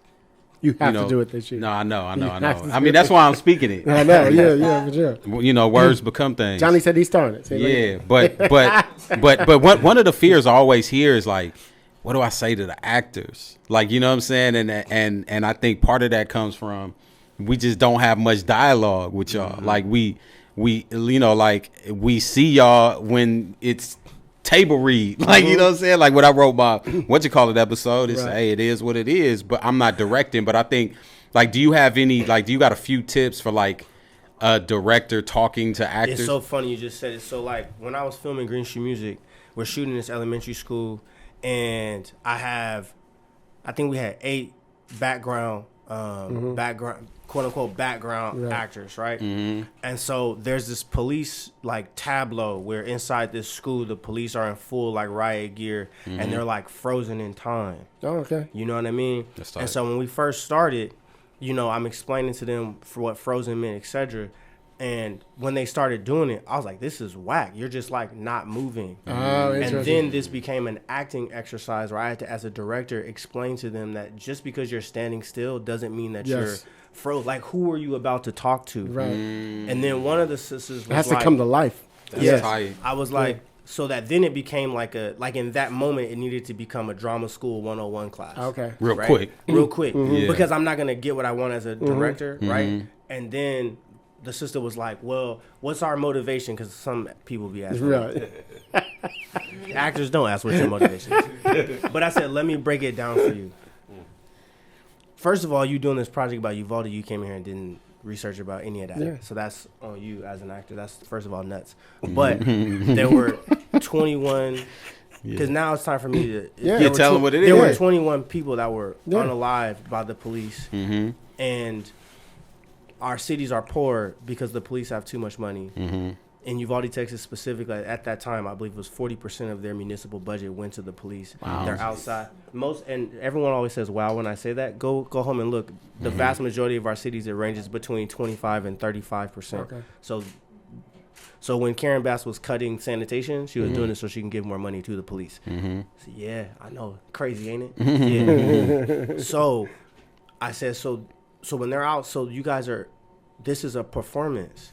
You have you know, to do it this year. No, I know. have to I do mean, that's why I'm speaking it. I know. Yeah, for sure. You know, words become things. Johnny said he's starting it. See, Yeah, but one of the fears I always hear is like, what do I say to the actors? Like, you know what I'm saying? And I think part of that comes from we just don't have much dialogue with y'all. Like we you know, like we see y'all when it's table read. Like, you know what I'm saying? Like what I wrote my episode is, Right. hey, it is what it is, but I'm not directing. But I think, like, do you have any, like, do you got a few tips for like a director talking to actors? It's so funny you just said it. So like when I was filming Green Street Music, we're shooting this elementary school, and I think we had 8 background quote unquote background actors, right? And so there's this police like tableau where inside this school the police are in full like riot gear and they're like frozen in time. Oh, okay. You know what I mean? That's tight. And so when we first started, you know, I'm explaining to them for what frozen meant, etc. And when they started doing it, I was like, this is whack. You're just like not moving. Oh, And interesting. then this became an acting exercise where I had to, as a director, explain to them that just because you're standing still doesn't mean that you're Yes. froze. Like, who are you about to talk to? Right. And then one of the sisters was It has like, to come to life. That's tight. I was like, so that then it became like in that moment, it needed to become a drama school 101 class. Okay. Real Right? quick. Real quick. Yeah. Because I'm not going to get what I want as a director, right? And then the sister was like, well, what's our motivation? Because some people be asking. Right. Actors don't ask what's your motivation is. But I said, let me break it down for you. First of all, you doing this project about Uvalde, you came here and didn't research about any of that. Yeah. So that's on you as an actor. That's, first of all, nuts. But there were 21... Because now it's time for me to... Yeah. Yeah, tell them what it is. There were Yeah. 21 people that were Yeah. unalived by the police. And our cities are poor because the police have too much money. in Uvalde, Texas, specifically, at that time, I believe it was 40% of their municipal budget went to the police. Wow. They're outside. And everyone always says, "Wow," when I say that. Go home and look. The vast majority of our cities, it ranges between 25 and 35%. Okay. So when Karen Bass was cutting sanitation, she was doing it so she can give more money to the police. So, yeah, I know, crazy, ain't it? Yeah. So I said, so when they're out, so you guys are. This is a performance.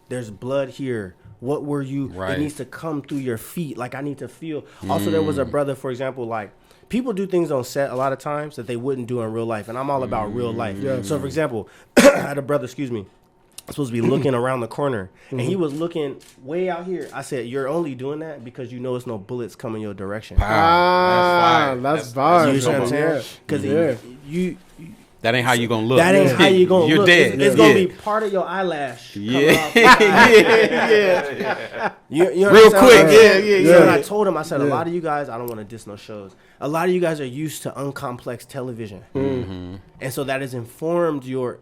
There's blood here. What were you? Right. It needs to come through your feet. Like, I need to feel. Also, there was a brother, for example, like, people do things on set a lot of times that they wouldn't do in real life. And I'm all about real life. Yeah. So, for example, I had a brother, supposed to be looking around the corner. And he was looking way out here. I said, "You're only doing that because you know there's no bullets coming your direction." That's fire. You know what I'm saying? Because you that ain't how you gonna look. That ain't how you gonna You're look. Dead. It's gonna be part of your eyelash. Yeah. You real quick. Yeah. And I told him, I said, a lot of you guys, I don't want to diss no shows. A lot of you guys are used to uncomplex television, and so that has informed your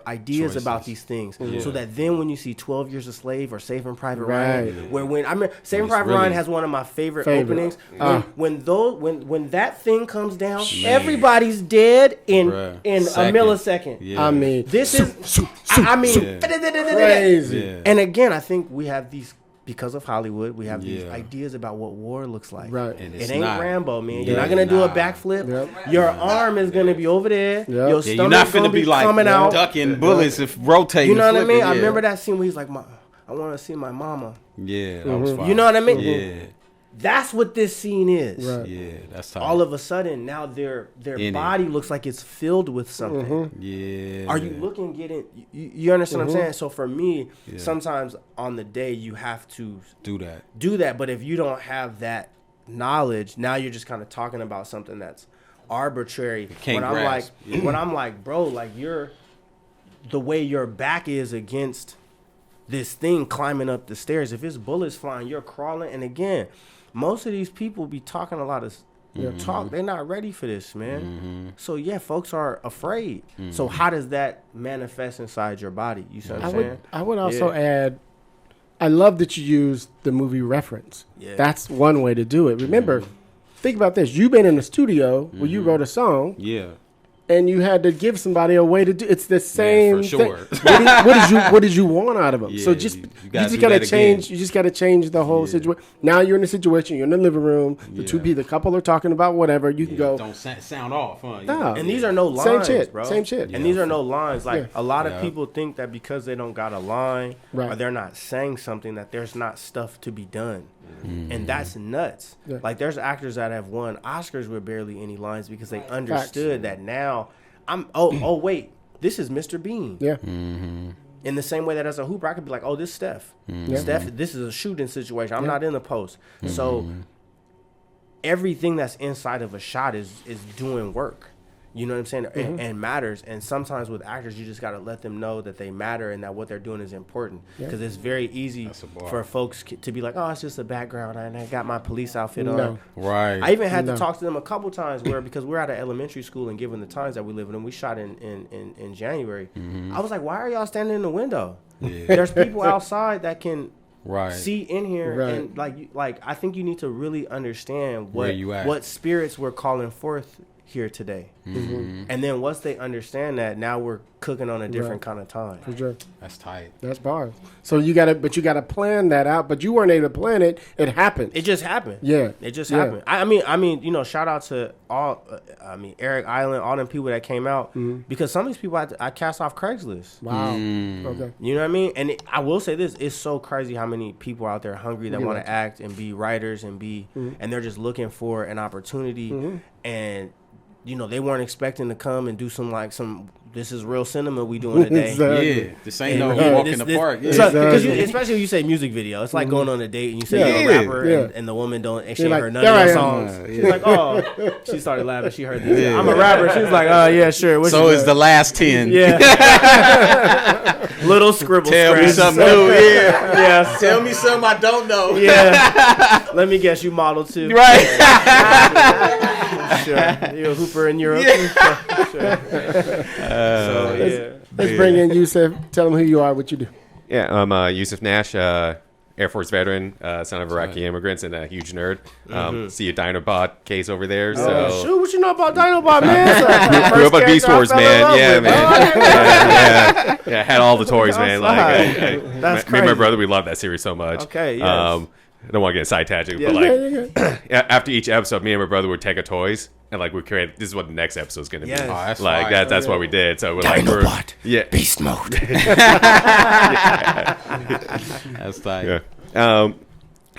ideas about these things. So that then when you see 12 Years a Slave or Saving Private Ryan, when I mean Saving Private Ryan has one of my favorite openings. When that thing comes down, everybody's dead in a millisecond. Yeah. I mean, this is crazy. And again, I think we have these. Because of Hollywood, we have these ideas about what war looks like. Right. And it ain't Rambo, man. You're not going to do a backflip. Yep. Your arm is going to be over there. Yep. Your stomach you're not going to be like coming out. ducking bullets if rotating. You know what I mean? I remember that scene where he's like, I want to see my mama. Yeah, that was fine. You know what I mean? Yeah. That's what this scene is. Right. Yeah, that's tight. All of a sudden, now their body looks like it's filled with something. Yeah. Are you looking, you understand what I'm saying? So for me, sometimes on the day you have to do that. But if you don't have that knowledge, now you're just kind of talking about something that's arbitrary. When I'm like, bro, like the way your back is against this thing climbing up the stairs. If it's bullets flying, you're crawling. And again, most of these people be talking a lot of talk. They're not ready for this, man. So yeah, folks are afraid. So how does that manifest inside your body? You see what I'm saying? I would also add, I love that you used the movie reference. Yeah. That's one way to do it. Remember, think about this. You've been in the studio where you wrote a song. Yeah. And you had to give somebody a way to do. It's the same for sure. thing. What did you want out of them? So you just gotta change. Again. You just gotta change the whole situation. Now you're in a situation. You're in the living room. The couple are talking about whatever. You can go. Don't sound off, huh? No. And these are no lines, bro. Same shit. And these are no lines. Like a lot of people think that because they don't got a line or they're not saying something that there's not stuff to be done. And that's nuts. Yeah. Like there's actors that have won Oscars with barely any lines because they understood that now wait, this is Mr. Bean. Yeah. In the same way that as a hooper, I could be like, oh, this is Steph. Steph, this is a shooting situation. I'm not in the post. So everything that's inside of a shot is doing work. You know what I'm saying? And matters. And sometimes with actors, you just got to let them know that they matter and that what they're doing is important. Because it's very easy for folks to be like, oh, it's just a background. And I got my police outfit on. Right. I even had to talk to them a couple times because we're at an elementary school and given the times that we live in, and we shot in January. I was like, why are y'all standing in the window? There's people outside that can see in here. And like I think you need to really understand what spirits we're calling forth here today. And then once they understand that, now we're cooking on a different kind of time. For sure. That's tight. That's bars. So you gotta plan that out, but you weren't able to plan it. It happened. It just happened. Yeah. It just happened. I mean, you know, shout out to all, Eric Island, all them people that came out, because some of these people I cast off Craigslist. Wow. Okay. You know what I mean? And I will say this, it's so crazy how many people out there hungry that want to act and be writers and and they're just looking for an opportunity and you know, they weren't expecting to come and do this is real cinema we doing today. Yeah, this ain't no walk in the park. Because especially when you say music video, it's like going on a date and you say you're a rapper and the woman she ain't heard none of your songs. She's like, oh, she started laughing. She heard this. I'm a rapper. She's like, oh yeah, sure. So it's the last 10. Yeah. Little scribble. Tell me something new. Yeah. Tell me something I don't know. Yeah. Let me guess, you model too. Right. Sure. You're a hooper in Europe. Sure. Let's bring in Yusef. Tell them who you are, what you do. Yeah, I'm Yusuf Nash, Air Force veteran, son of Iraqi immigrants, and a huge nerd. See a Dinobot case over there. So Shoot, what you know about Dinobot, man? grew up on Beast Wars, man. Yeah, man. Yeah, had all the toys, man. Like, That's me and my crazy. brother, we love that series so much. Okay, yes. I don't want to get side tangent, but like after each episode, me and my brother would take our toys and like we create. This is what the next episode is going to be. Yes. Oh, that's like fire. that's what we did. So we're like, Beast mode. That's tight. Yeah.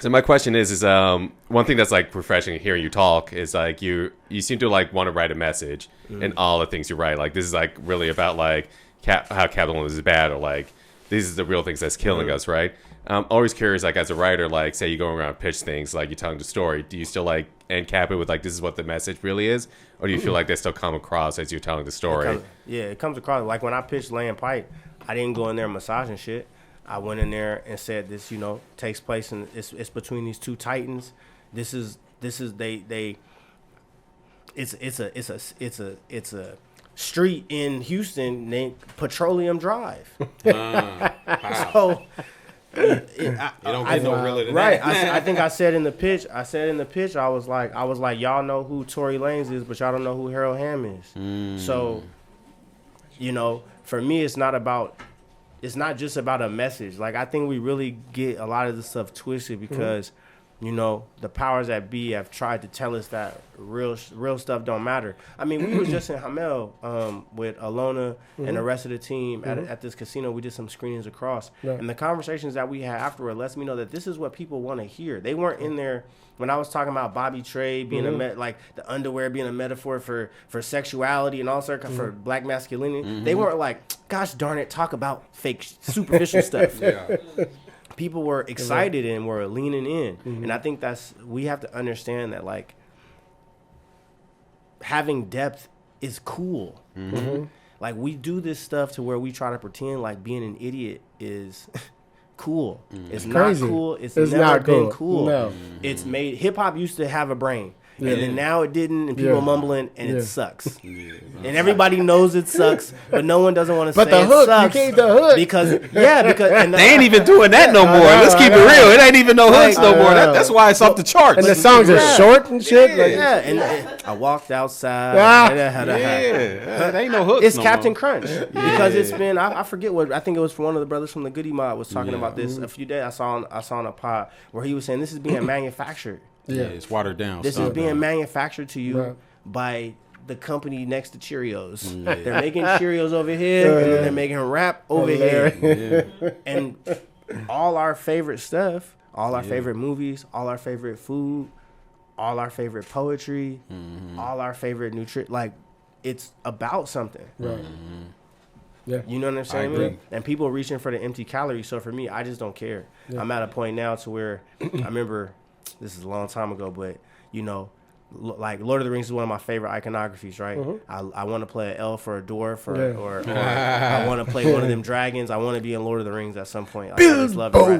So my question is one thing that's like refreshing hearing you talk is like you seem to like want to write a message in all the things you write. Like this is like really about like how capitalism is bad, or like these is the real things that's killing us, right? I'm always curious, like as a writer, like say you go around and pitch things, like you're telling the story. Do you still like end cap it with like this is what the message really is, or do you feel like they still come across as you're telling the story? It comes across. Like when I pitched Laying Pipe, I didn't go in there massaging shit. I went in there and said this, takes place in it's between these two titans. It's a street in Houston named Petroleum Drive. So You don't get no realer than right. that. I think I said in the pitch. I was like, y'all know who Tory Lanez is, but y'all don't know who Harold Hamm is. So, for me, it's not just about a message. Like I think we really get a lot of this stuff twisted because, the powers that be have tried to tell us that real stuff don't matter. I mean, we was just in Hamel with Alona and the rest of the team at this casino. We did some screenings across, and the conversations that we had afterward lets me know that this is what people want to hear. They weren't in there when I was talking about Bobby Trey being like the underwear being a metaphor for sexuality and all sorts for black masculinity. They weren't like, gosh darn it, talk about fake superficial stuff. Yeah. People were excited and were leaning in. And I think we have to understand that like having depth is cool. Like we do this stuff to where we try to pretend like being an idiot is cool. It's not crazy. cool. It's It's never not been cool. cool. No. It's made hip hop used to have a brain. And then now it didn't, and people mumbling, and it sucks. And everybody knows it sucks, but no one doesn't want to say But the it hook, sucks. you can't the hook. Because and They ain't even doing that no more. Let's keep it real. It ain't even no hooks no more. That's why it's off the charts. And the songs are short and shit. and I walked outside. There ain't no hooks. It's no Captain more. Crunch because it's been I forget what I think it was one of the brothers from the Goody Mob was talking about this a few days. I saw on a pod where he was saying this is being manufactured. Yeah, it's watered down. This is being manufactured to you by the company next to Cheerios. They're making Cheerios over here, and then they're making rap over here. And all our favorite stuff, all our favorite movies, all our favorite food, all our favorite poetry, all our favorite nutrition, like it's about something. Right. Yeah. You know what I'm saying? I agree. And people are reaching for the empty calories. So for me, I just don't care. I'm at a point now to where I remember. This is a long time ago, but like Lord of the Rings is one of my favorite iconographies, right? I want to play an elf or a dwarf or I want to play one of them dragons. I want to be in Lord of the Rings at some point. Like, I just love it. Y'all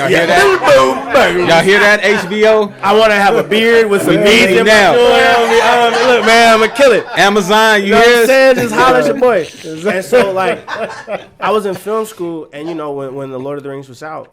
hear that? Y'all hear that? HBO. I want to have a beard with some beads in my now. Look, man, I'm gonna kill it. Amazon. You You know what hear? I'm saying? Just holler at your boy. And so, like, I was in film school, and when the Lord of the Rings was out,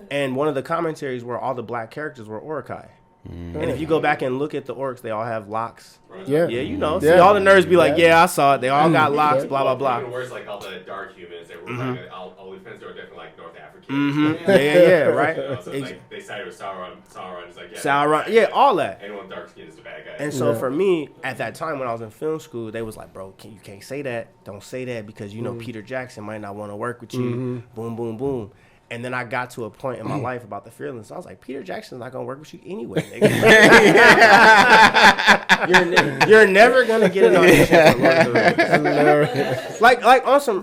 and one of the commentaries were all the black characters were Uruk-hai. And if you go back and look at the orcs, they all have locks. Yeah. Yeah, See, all the nerds be like, yeah, I saw it. They all got locks, blah, blah, blah. Even worse, like all the dark humans, they were like all the fans were different, like North Africans. Yeah, right. So like they sided with Sauron. Sauron is like Sauron, yeah, all that. Anyone dark skinned is the bad guy. And so for me, at that time when I was in film school, they was like, bro, you can't say that. Don't say that because Peter Jackson might not want to work with you. Boom, boom, boom. And then I got to a point in my life about the feelings. I was like, Peter Jackson's not gonna work with you anyway, nigga. you're never gonna get an audition for Lord of the Rings. Like on some.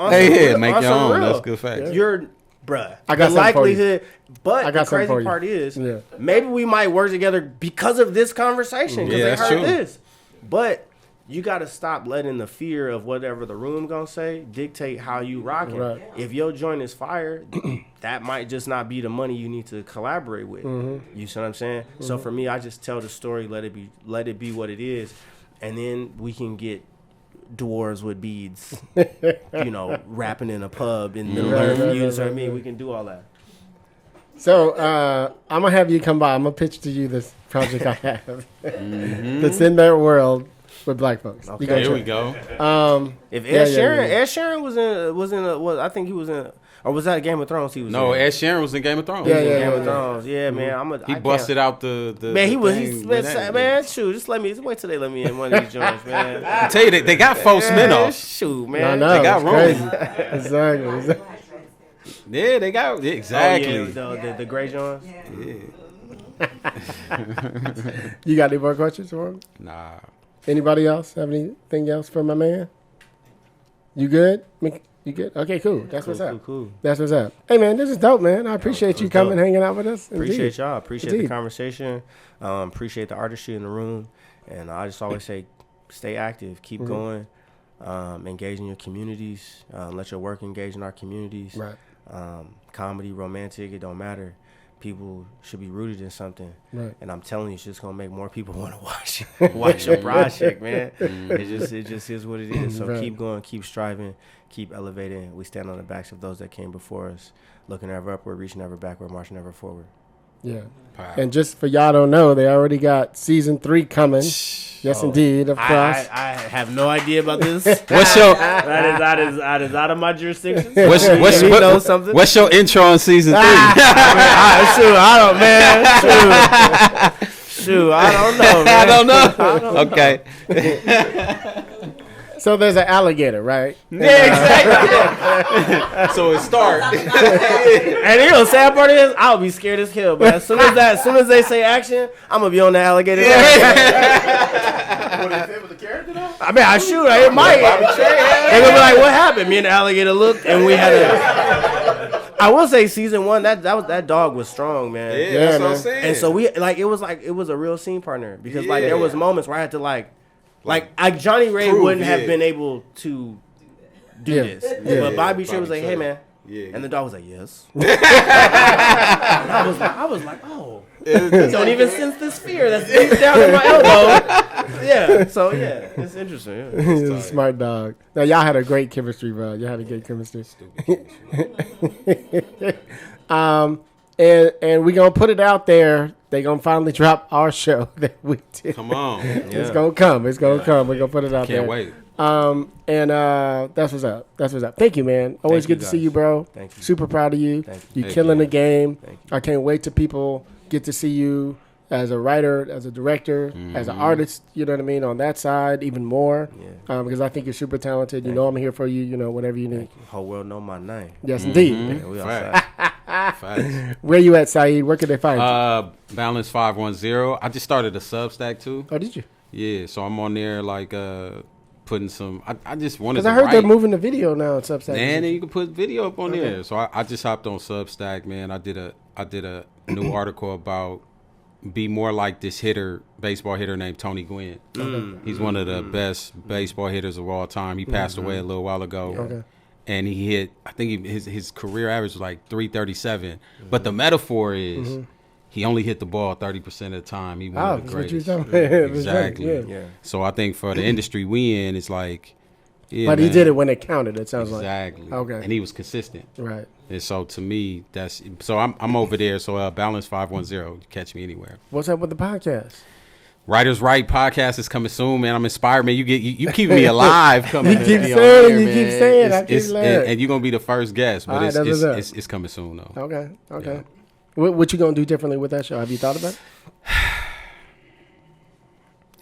Hey, make on your some own. real. That's good facts. You're, bruh. I got the something for you. likelihood, but I the got something for crazy you. part is, maybe we might work together because of this conversation. Because they that's heard true. this, but. You got to stop letting the fear of whatever the room gonna say dictate how you rocking. Right. If your joint is fire, that might just not be the money you need to collaborate with. You see what I'm saying? So for me, I just tell the story, let it be what it is, and then we can get dwarves with beads, you know, rapping in a pub in the middle of the you know what I mean? We can do all that. So I'm gonna have you come by. I'm gonna pitch to you this project I have that's in their world with black folks. Okay, Here we go. If Ed Sheeran was in I think he was in, or was that Game of Thrones? He was No, in? Ed Sheeran was in Game of Thrones. Game of Thrones. Yeah, man. He busted out the man. He was. thing with that. Man, shoot. Just wait till they let me in one of these joints, man. I tell you, they got 4 spin-offs. Shoot, I man. know, They got it's room. crazy. Exactly. Yeah, they got exactly. Oh, yeah, the gray joints. You got any more questions for him? Nah. Anybody else have anything else for my man? You good? You good? Okay, cool. That's what's up. Cool. That's what's up. Hey, man, this is dope, man. I appreciate you coming, hanging out with us. Appreciate y'all. Appreciate Indeed. the conversation. Appreciate the artistry in the room. And I just always say, stay active. Keep going. Engage in your communities. Let your work engage in our communities. Right. Comedy, romantic, it don't matter. People should be rooted in something. Right. And I'm telling you, it's just going to make more people want to watch your project, man. It just is what it is. So Right. keep going, keep striving, keep elevating. We stand on the backs of those that came before us, looking ever upward, reaching ever backward, marching ever forward. Yeah. Wow. And just for y'all don't know, they already got season 3 coming. Yes, indeed, of course. I have no idea about this. What's your that is out of my jurisdiction. what's your intro on season 3? Shoot, I don't know, man. I don't know. Okay. So there's an alligator, right? Exactly. So it starts. And you know, the sad part is, I'll be scared as hell. But as soon as they say action, I'm gonna be on the alligator. What is it with the character though? I mean, it might. They're gonna be like, "What happened?" Me and the alligator looked, and we had a. I will say, season 1, that dog was strong, man. Yeah, that's what I'm saying. And so it was a real scene partner because there was moments where I had to like Johnny Ray wouldn't have been able to do this, but Bobby Trey was like, "Hey, man," and the dog was like, "Yes." And I was like, "Oh, don't even sense this fear that's deep down in my elbow." Yeah, so it's interesting. Yeah. He's a smart dog. Now, y'all had a great chemistry, bro. Y'all had a great chemistry. And we're going to put it out there. They're going to finally drop our show that we did. Come on. It's going to come. It's going to come. We're going to put it out there. Can't wait. And that's what's up. That's what's up. Thank you, man. Always good to see you, bro. Thank you. Super proud of you. Thank You're killing the game. Thank you. I can't wait till people get to see you as a writer, as a director, as an artist, you know what I mean, on that side, even more. Yeah. Because I think you're super talented. You know I'm here for you, you know, whatever you need. The whole world know my name. Yes, indeed. Yeah, we outside. Facts. Where you at, Saeed? Where can they find you? Balance 510. I just started a Substack too. Oh, did you? Yeah, so I'm on there like putting some. I just wanted Because to I heard write. they're moving the video now on Substack. And then you can put video up on there. So I just hopped on Substack, man. I did a new article about be more like this baseball hitter named Tony Gwynn. He's one of the best baseball hitters of all time. He passed away a little while ago. Okay. And he hit, I think his career average was like 337. But the metaphor is he only hit the ball 30% of the time. He one of the that's what you're greatest. talking about. Exactly. Yeah. So I think for the industry we in, it's like, yeah, But he man. did it when it counted, it sounds Exactly. Okay. And he was consistent. like. Right. And so to me, I'm over there. So Balance 510, catch me anywhere. What's up with the podcast? Writers Right podcast is coming soon, man. I'm inspired, man. You keep me alive coming. You keep to be saying on it, here, you man. keep saying it. I keep It's- laughing. and you're gonna be the first guest, but All right, that's what's up. it's coming soon though. Okay. Yeah. What you going to do differently with that show? Have you thought about it?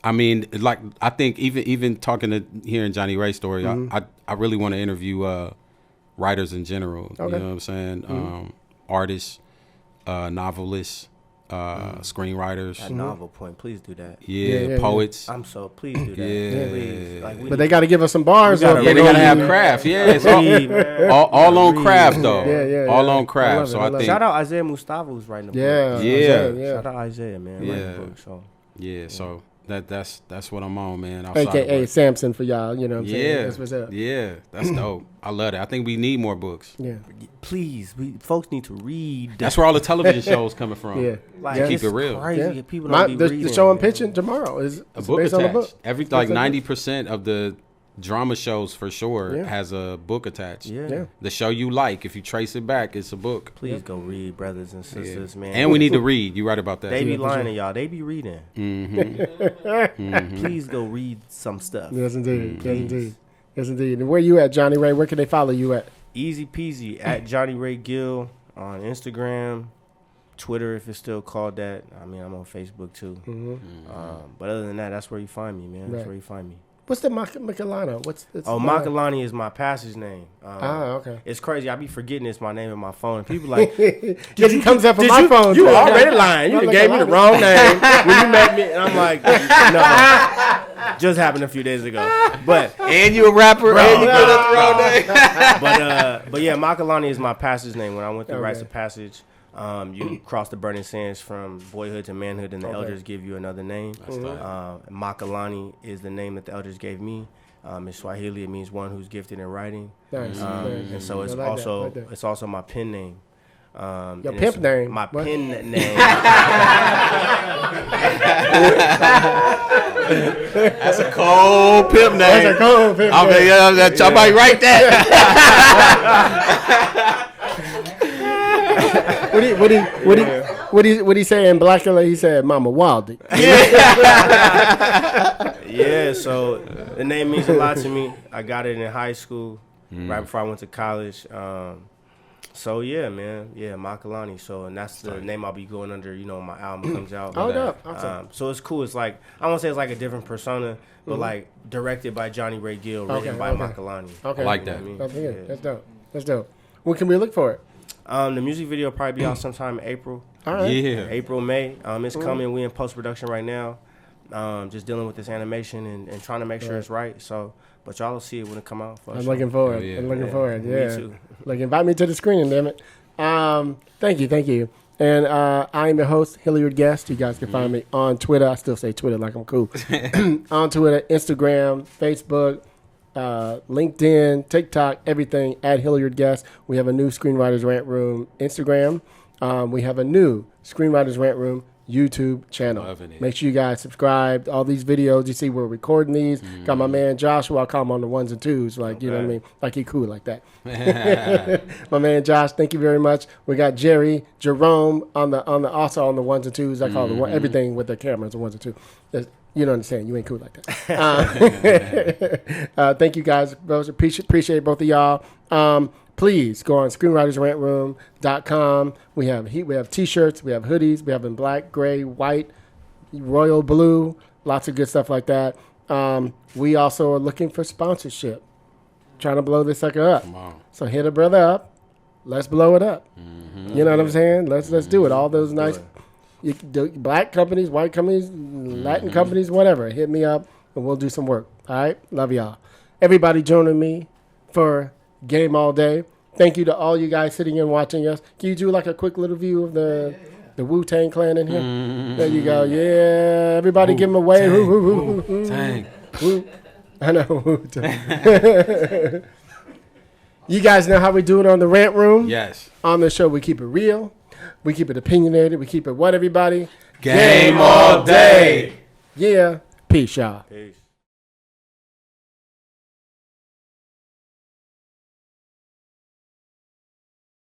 I mean, like I think even talking to hearing Johnny Ray's story, I really want to interview writers in general. Okay. You know what I'm saying? Artists, novelists, screenwriters. That novel point, please do that. Yeah. Poets. Please do that. Yeah. Please. Like, But they got to give us some bars. We gotta up. Yeah, they gotta have Read. craft. Yeah, it's Read, man. all on craft though. Yeah. All on I craft. love it, So I I love it. think Shout out Isaiah Mustafa who's writing the Yeah. book. Yeah. Shout out Isaiah, man. Writing Yeah. the book, so. Yeah, so that's what I'm on, man. Outside of AKA work. Samson for y'all, you know what I'm saying? Yeah, That's what's up. yeah, that's dope. I love it. I think we need more books. Yeah. Please, folks need to read. That's where all the television shows coming from. Yeah. Like, Yeah. Keep it's it real. Crazy. Yeah. People don't be The reading. show I'm man. pitching tomorrow is A book based attached. on a book. Every Based like on a book. 90% of drama shows for sure has a book attached. Yeah. The show you like, if you trace it back, it's a book. Please go read, brothers and sisters, man. And we need to read. You right about that. They be lying to y'all. They be reading. Please go read some stuff. Yes, indeed. Yes, indeed. Yes, indeed. And where you at, Johnny Ray? Where can they follow you at? Easy peasy at Johnny Ray Gill on Instagram, Twitter if it's still called that. I mean, I'm on Facebook too. But other than that, that's where you find me, man. That's where you find me. What's the Makalana? Makalani is my passage name. Okay. It's crazy. I be forgetting it's my name in my phone. People like, because it comes up on my phone. You already lying. You gave me the wrong name when you met me, and I'm like, no, just happened a few days ago. But And you a rapper, and you good at the wrong name. but yeah, Makalani is my passage name. When I went through Rites of Passage, you cross the burning sands from boyhood to manhood, and the elders give you another name. Makalani is the name that the elders gave me. In Swahili, it means one who's gifted in writing. Nice. And so it's it's also my pen name. Your pimp name. My pen name. That's a cold pimp name. That's a cold pimp name. Somebody write that. What he say in Black? He said, "Mama Wildy." Yeah, so the name means a lot to me. I got it in high school, right before I went to college. So yeah, man, Makalani. So and that's the name I'll be going under. You know, when my album comes out. So it's cool. It's like I won't say it's like a different persona, but like directed by Johnny Ray Gill, written by Makalani. Okay, I like that. That's dope. That's dope. When can we look for it? The music video will probably be out sometime in April. All right. Yeah. April, May. It's coming. We in post-production right now. Just dealing with this animation and trying to make sure it's right. So, but y'all will see it when it come out. I'm looking forward. I'm looking forward. Yeah. Me too. Like, invite me to the screening, damn it. Thank you. And I'm your host, Hilliard Guest. You guys can find me on Twitter. I still say Twitter like I'm cool. On Twitter, Instagram, Facebook, LinkedIn, TikTok, everything at Hilliard Guest. We have a new Screenwriters Rant Room Instagram. We have a new Screenwriters Rant Room YouTube channel. Loving it. Make sure you guys subscribe. All these videos, you see we're recording these. Got my man Joshua. I call him on the ones and twos. Like, you know what I mean? Like he cool like that. My man Josh, thank you very much. We got Jerome also on the ones and twos. I call everything with the cameras the ones and twos. You don't understand. You ain't cool like that. Thank you guys. Appreciate both of y'all. Please go on screenwritersrantroom.com. We have T-shirts, we have hoodies, we have in black, gray, white, royal blue, lots of good stuff like that. We also are looking for sponsorship, trying to blow this sucker up. So hit a brother up. Let's blow it up. You know what I'm saying? Let's do it. All those nice black companies, white companies, Latin companies, whatever. Hit me up and we'll do some work. All right? Love y'all. Everybody joining me for Game All Day. Thank you to all you guys sitting and watching us. Can you do like a quick little view of the Wu-Tang Clan in here? There you go. Yeah, everybody give them a wave. Tang. I know. Wu-Tang. You guys know how we do it on the Rant Room? Yes. On the show, we keep it real. We keep it opinionated. We keep it what, everybody? Game all day. Yeah. Peace, y'all. Peace.